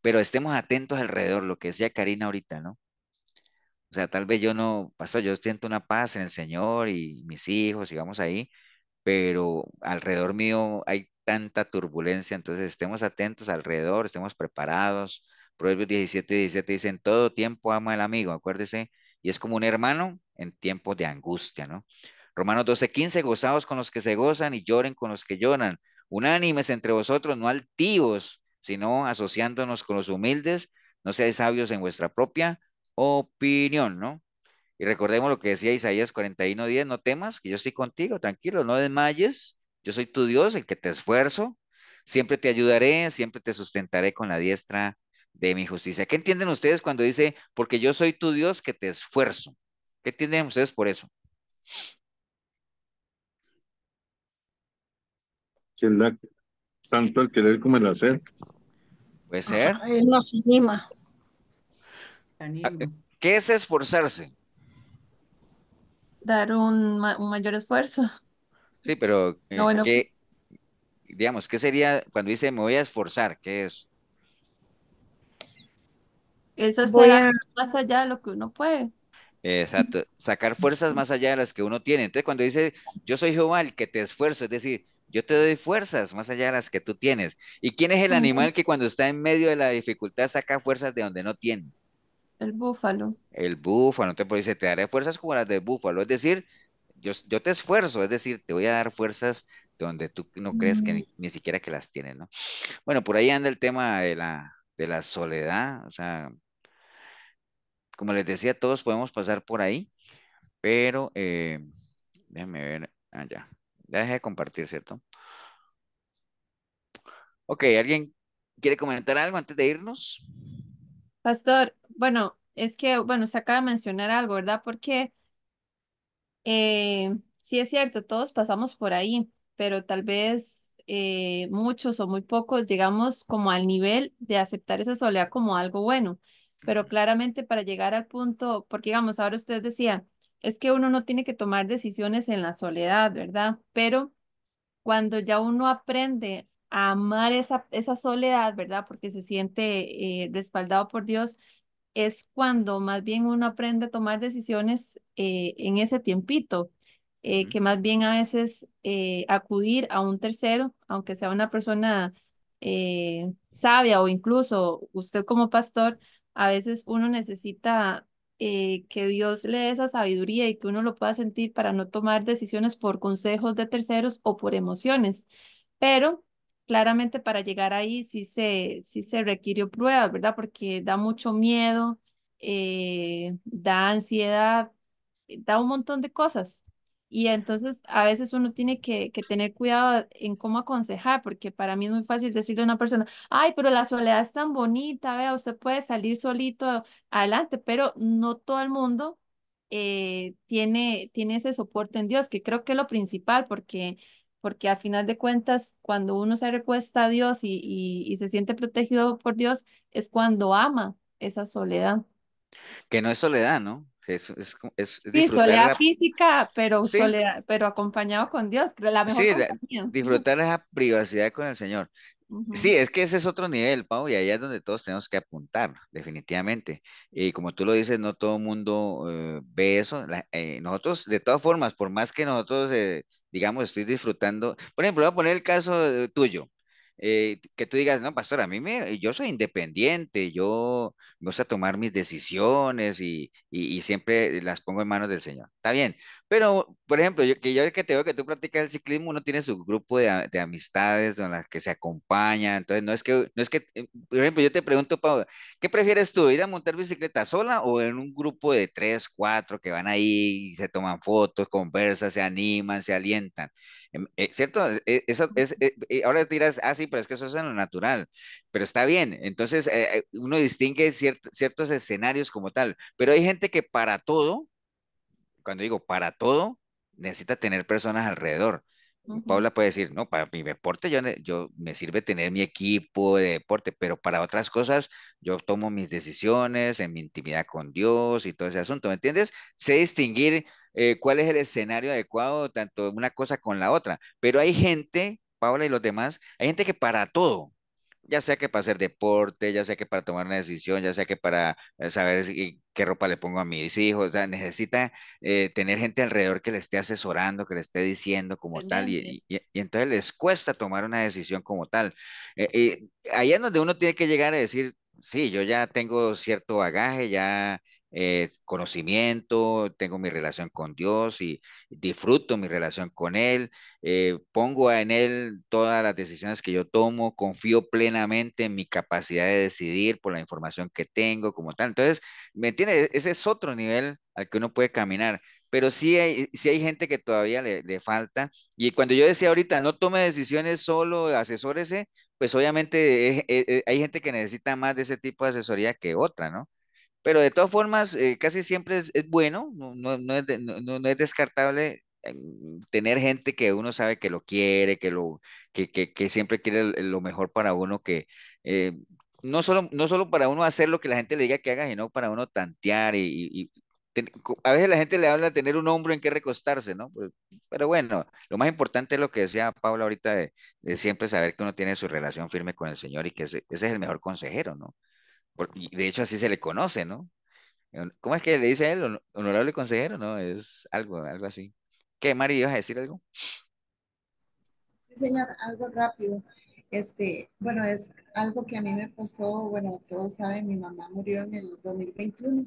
pero estemos atentos alrededor, lo que decía Karina ahorita, ¿no? O sea, tal vez yo no, pastor, yo siento una paz en el Señor y mis hijos, sigamos ahí, pero alrededor mío hay tanta turbulencia, entonces estemos atentos alrededor, estemos preparados Proverbios 17:17 dice, en todo tiempo ama al amigo, acuérdese, y es como un hermano en tiempos de angustia, ¿no? Romanos 12:15, gozaos con los que se gozan y lloren con los que lloran. Unánimes entre vosotros, no altivos, sino asociándonos con los humildes. No seáis sabios en vuestra propia opinión, ¿no? Y recordemos lo que decía Isaías 41:10, no temas, que yo estoy contigo, tranquilo, no desmayes, yo soy tu Dios, el que te esfuerzo, siempre te ayudaré, siempre te sustentaré con la diestra de mi justicia. ¿Qué entienden ustedes cuando dice, porque yo soy tu Dios que te esfuerzo? ¿Qué entienden ustedes por eso? Que la, tanto el querer como el hacer. Puede ser. Ajá, él nos anima. Ah, Anima. ¿qué es esforzarse? Dar un mayor esfuerzo. Sí, pero No, bueno, ¿qué, digamos, qué sería cuando dice me voy a esforzar? ¿Qué es? es hacer Voy algo a, más allá de lo que uno puede. Exacto, sacar fuerzas más allá de las que uno tiene. Entonces, cuando dice, yo soy Jehová el que te esfuerzo, es decir, yo te doy fuerzas más allá de las que tú tienes. ¿Y quién es el Ujú. animal que cuando está en medio de la dificultad saca fuerzas de donde no tiene? El búfalo. El búfalo, entonces pues, dice, te daré fuerzas como las del búfalo, es decir, yo te esfuerzo, es decir, te voy a dar fuerzas de donde tú no crees que Mm. ni siquiera que las tienes, ¿no? Bueno, por ahí anda el tema de la soledad, o sea, como les decía, todos podemos pasar por ahí, pero déjame ver. Ah, ya. Ya dejé de compartir, ¿cierto? Ok, ¿alguien quiere comentar algo antes de irnos? Pastor, bueno, es que, bueno, se acaba de mencionar algo, ¿verdad? Porque sí es cierto, todos pasamos por ahí, pero tal vez muchos o muy pocos llegamos como al nivel de aceptar esa soledad como algo bueno. Pero claramente para llegar al punto, porque digamos, ahora usted decía, es que uno no tiene que tomar decisiones en la soledad, ¿verdad? Pero cuando ya uno aprende a amar esa soledad, ¿verdad? Porque se siente respaldado por Dios, es cuando más bien uno aprende a tomar decisiones en ese tiempito, Ujú. que más bien a veces acudir a un tercero, aunque sea una persona sabia o incluso usted como pastor, a veces uno necesita que Dios le dé esa sabiduría y que uno lo pueda sentir para no tomar decisiones por consejos de terceros o por emociones. Pero claramente para llegar ahí sí se requirió pruebas, ¿verdad? Porque da mucho miedo, da ansiedad, da un montón de cosas. Y entonces a veces uno tiene que tener cuidado en cómo aconsejar, porque para mí es muy fácil decirle a una persona, ay, pero la soledad es tan bonita, vea, usted puede salir solito adelante, pero no todo el mundo tiene ese soporte en Dios, que creo que es lo principal, porque al final de cuentas, cuando uno se recuesta a Dios y se siente protegido por Dios, es cuando ama esa soledad. Que no es soledad, ¿no? Es Sí, disfrutar soledad física, pero sí, soledad, pero acompañado con Dios, que es la mejor sí, compañía. disfrutar esa privacidad con el Señor. Ujú, Sí, es que ese es otro nivel, Pau, y ahí es donde todos tenemos que apuntar, definitivamente. Y como tú lo dices, no todo el mundo ve eso. Nosotros, de todas formas, por más que nosotros, digamos, estoy disfrutando, por ejemplo, voy a poner el caso tuyo, que tú digas, no, pastor, yo soy independiente, yo me gusta tomar mis decisiones y siempre las pongo en manos del Señor. Está bien, pero, por ejemplo, yo que te veo que tú practicas el ciclismo, uno tiene su grupo de amistades con las que se acompaña. Entonces, por ejemplo, yo te pregunto, Pau, ¿qué prefieres tú, ir a montar bicicleta sola o en un grupo de tres, cuatro que van ahí, y se toman fotos, conversan, se animan, se alientan? ¿Cierto? Eso es, ahora te dirás, sí, pero es que eso es en lo natural, pero está bien. Entonces, uno distingue ciertos escenarios como tal, pero hay gente que para todo, cuando digo para todo, necesita tener personas alrededor. ujú, Paula puede decir, no, para mi deporte yo me sirve tener mi equipo de deporte, pero para otras cosas yo tomo mis decisiones en mi intimidad con Dios y todo ese asunto, ¿me entiendes? Sé distinguir cuál es el escenario adecuado, tanto una cosa con la otra, pero hay gente, Paula y los demás, hay gente que para todo, ya sea que para hacer deporte, ya sea que para tomar una decisión, ya sea que para saber qué ropa le pongo a mis hijos, o sea, necesita tener gente alrededor que le esté asesorando, que le esté diciendo como tal, pendiente. y entonces les cuesta tomar una decisión como tal. Ahí es donde uno tiene que llegar a decir, sí, yo ya tengo cierto bagaje, ya conocimiento, tengo mi relación con Dios y disfruto mi relación con Él, pongo en Él todas las decisiones que yo tomo, confío plenamente en mi capacidad de decidir por la información que tengo como tal. Entonces, ¿me entiende? Ese es otro nivel al que uno puede caminar. Pero sí hay gente que todavía le falta. Y cuando yo decía ahorita, no tome decisiones solo, asesórese, pues obviamente hay gente que necesita más de ese tipo de asesoría que otra, ¿no? Pero de todas formas, casi siempre es bueno, no es descartable tener gente que uno sabe que lo quiere, que siempre quiere lo mejor para uno, que eh, no solo para uno hacer lo que la gente le diga que haga, sino para uno tantear a veces la gente le habla de tener un hombro en que recostarse, ¿no? Pero bueno, lo más importante es lo que decía Paula ahorita de siempre saber que uno tiene su relación firme con el Señor y que ese es el mejor consejero, ¿no? Y de hecho así se le conoce, ¿no? ¿Cómo es que le dice a él? Honorable consejero, ¿no? Es algo así. ¿Qué, Mari, ibas a decir algo? Sí, señor, algo rápido. Bueno, es algo que a mí me pasó, bueno, todos saben, mi mamá murió en el 2021,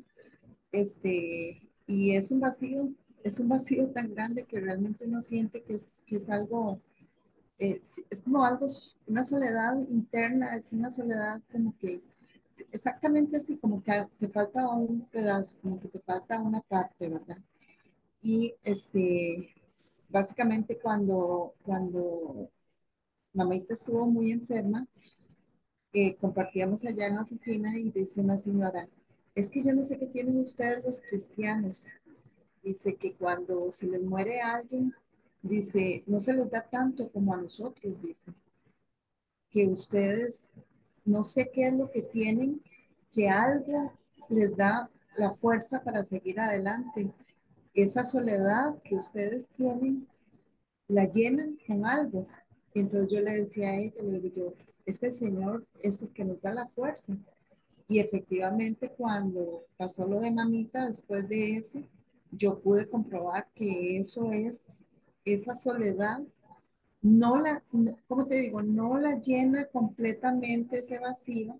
y es un vacío tan grande que realmente uno siente que es algo, es como algo, una soledad interna, es una soledad como que, exactamente así, como que te falta un pedazo, como que te falta una parte, ¿verdad? Y básicamente cuando mamita estuvo muy enferma, compartíamos allá en la oficina y dice una señora, es que yo no sé qué tienen ustedes los cristianos. Dice que cuando se les muere alguien, dice, no se les da tanto como a nosotros, dice, que ustedes no sé qué es lo que tienen, que algo les da la fuerza para seguir adelante. Esa soledad que ustedes tienen la llenan con algo. Y entonces yo le decía a ella, le digo yo, es que el Señor es el que nos da la fuerza. Y efectivamente cuando pasó lo de mamita, después de eso, yo pude comprobar que eso es, esa soledad, ¿cómo te digo? No la llena completamente ese vacío.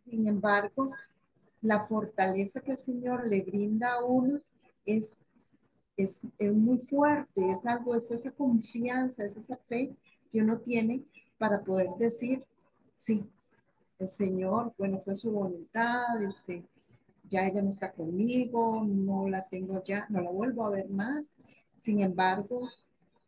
Sin embargo, la fortaleza que el Señor le brinda a uno es es muy fuerte, es algo, es esa confianza, es esa fe que uno tiene para poder decir, sí, el Señor, bueno, fue su voluntad, ya ella no está conmigo, no la tengo ya, no la vuelvo a ver más. Sin embargo,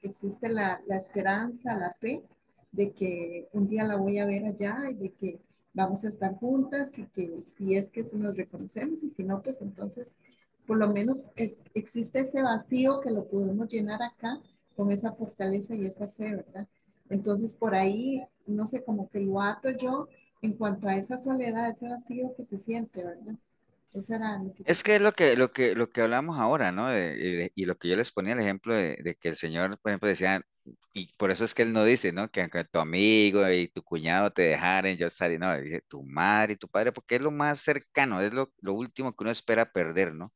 existe la esperanza, la fe de que un día la voy a ver allá y de que vamos a estar juntas y que si es que nos reconocemos y si no, pues entonces por lo menos existe ese vacío que lo podemos llenar acá con esa fortaleza y esa fe, ¿verdad? Entonces por ahí, no sé, como que lo ato yo en cuanto a esa soledad, ese vacío que se siente, ¿verdad? Eso era lo que yo Es que es quería. lo que hablamos ahora, ¿no? Y lo que yo les ponía el ejemplo de que el Señor, por ejemplo, decía, y por eso es que Él no dice, ¿no? Que aunque tu amigo y tu cuñado te dejaren, yo estaría, no, dice tu madre y tu padre, porque es lo más cercano, es lo último que uno espera perder, ¿no?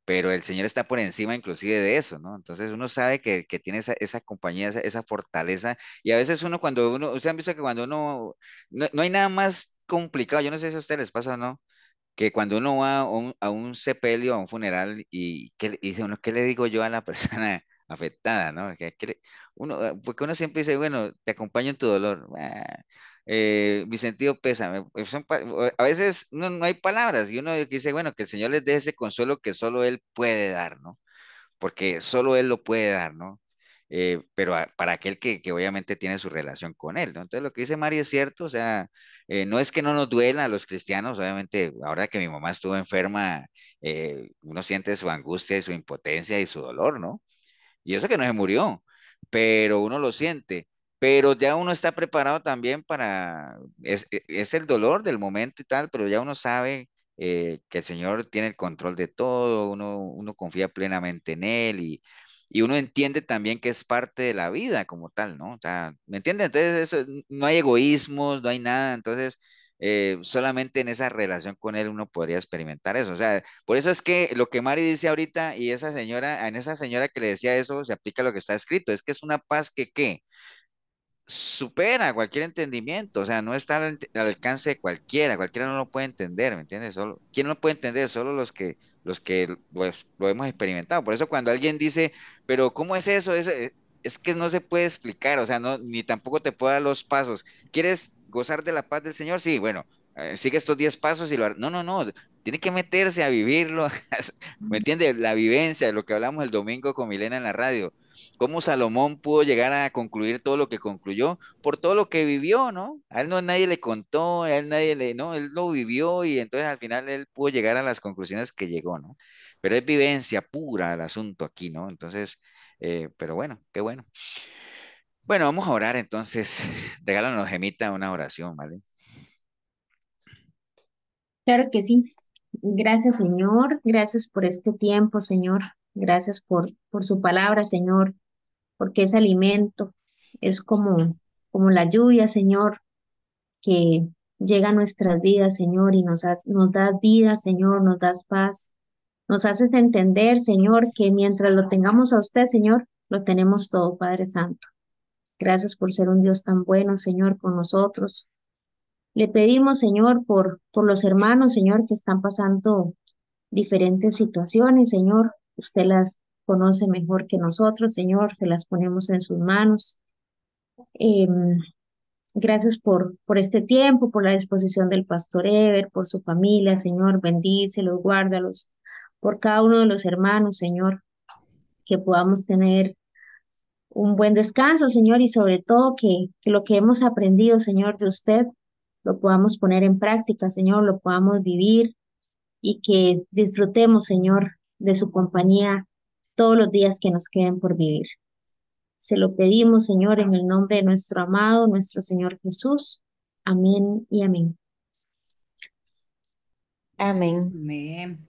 Pero el Señor está por encima inclusive de eso, ¿no? Entonces uno sabe que tiene esa compañía, esa fortaleza, y a veces ustedes han visto que cuando no hay nada más complicado, yo no sé si a ustedes les pasa o no, que cuando uno va a un sepelio, a un funeral, y dice uno, ¿qué le digo yo a la persona afectada, ¿no? Porque uno siempre dice, bueno, te acompaño en tu dolor. Mi sentido pésame. A veces no hay palabras y uno dice, bueno, que el Señor les dé ese consuelo que solo Él puede dar, ¿no? Porque solo Él lo puede dar, ¿no? Pero para aquel que obviamente tiene su relación con Él, ¿no? Entonces lo que dice Mari es cierto, o sea, no es que no nos duela a los cristianos, obviamente, ahora que mi mamá estuvo enferma, uno siente su angustia y su impotencia y su dolor, ¿no? Y eso que no se murió, pero uno lo siente. Pero ya uno está preparado también es el dolor del momento y tal, pero ya uno sabe que el Señor tiene el control de todo, uno confía plenamente en Él y uno entiende también que es parte de la vida como tal, ¿no? O sea, ¿me entiende? Entonces, no hay egoísmos, no hay nada, entonces solamente en esa relación con Él uno podría experimentar eso. O sea, por eso es que lo que Mari dice ahorita y esa señora, en esa señora que le decía eso, se aplica lo que está escrito. Es que es una paz que, ¿qué? supera cualquier entendimiento, o sea, no está al alcance de cualquiera, cualquiera no lo puede entender, ¿me entiendes? Solo, ¿quién lo puede entender? Solo los que pues, lo hemos experimentado. Por eso cuando alguien dice, pero ¿cómo es eso? Es que no se puede explicar, o sea, no, ni tampoco te puedo dar los pasos. ¿Quieres gozar de la paz del Señor? Sí, bueno, sigue estos 10 pasos y no, no, no, tiene que meterse a vivirlo, ¿me entiendes? La vivencia, lo que hablamos el domingo con Milena en la radio, cómo Salomón pudo llegar a concluir todo lo que concluyó por todo lo que vivió, ¿no? A él no nadie le contó, a él nadie le, no, él lo vivió y entonces al final él pudo llegar a las conclusiones que llegó, ¿no? Pero es vivencia pura el asunto aquí, ¿no? Entonces, pero bueno, qué bueno. Bueno, vamos a orar entonces. Regálanos, Gemita, una oración, ¿vale? Claro que sí. Gracias, Señor. Gracias por este tiempo, Señor. Gracias por su palabra, Señor, porque es alimento. Es como la lluvia, Señor, que llega a nuestras vidas, Señor, y nos das vida, Señor, nos das paz. Nos haces entender, Señor, que mientras lo tengamos a usted, Señor, lo tenemos todo, Padre Santo. Gracias por ser un Dios tan bueno, Señor, con nosotros. Le pedimos, Señor, por los hermanos, Señor, que están pasando diferentes situaciones, Señor. Usted las conoce mejor que nosotros, Señor. Se las ponemos en sus manos. Em, Gracias por este tiempo, por la disposición del pastor Ever, por su familia, Señor. Bendícelos, guárdalos. Por cada uno de los hermanos, Señor, que podamos tener un buen descanso, Señor, y sobre todo que lo que hemos aprendido, Señor, de usted, lo podamos poner en práctica, Señor, lo podamos vivir y que disfrutemos, Señor, de su compañía todos los días que nos queden por vivir. Se lo pedimos, Señor, en el nombre de nuestro amado, nuestro Señor Jesús. Amén y amén. Amén. Amén.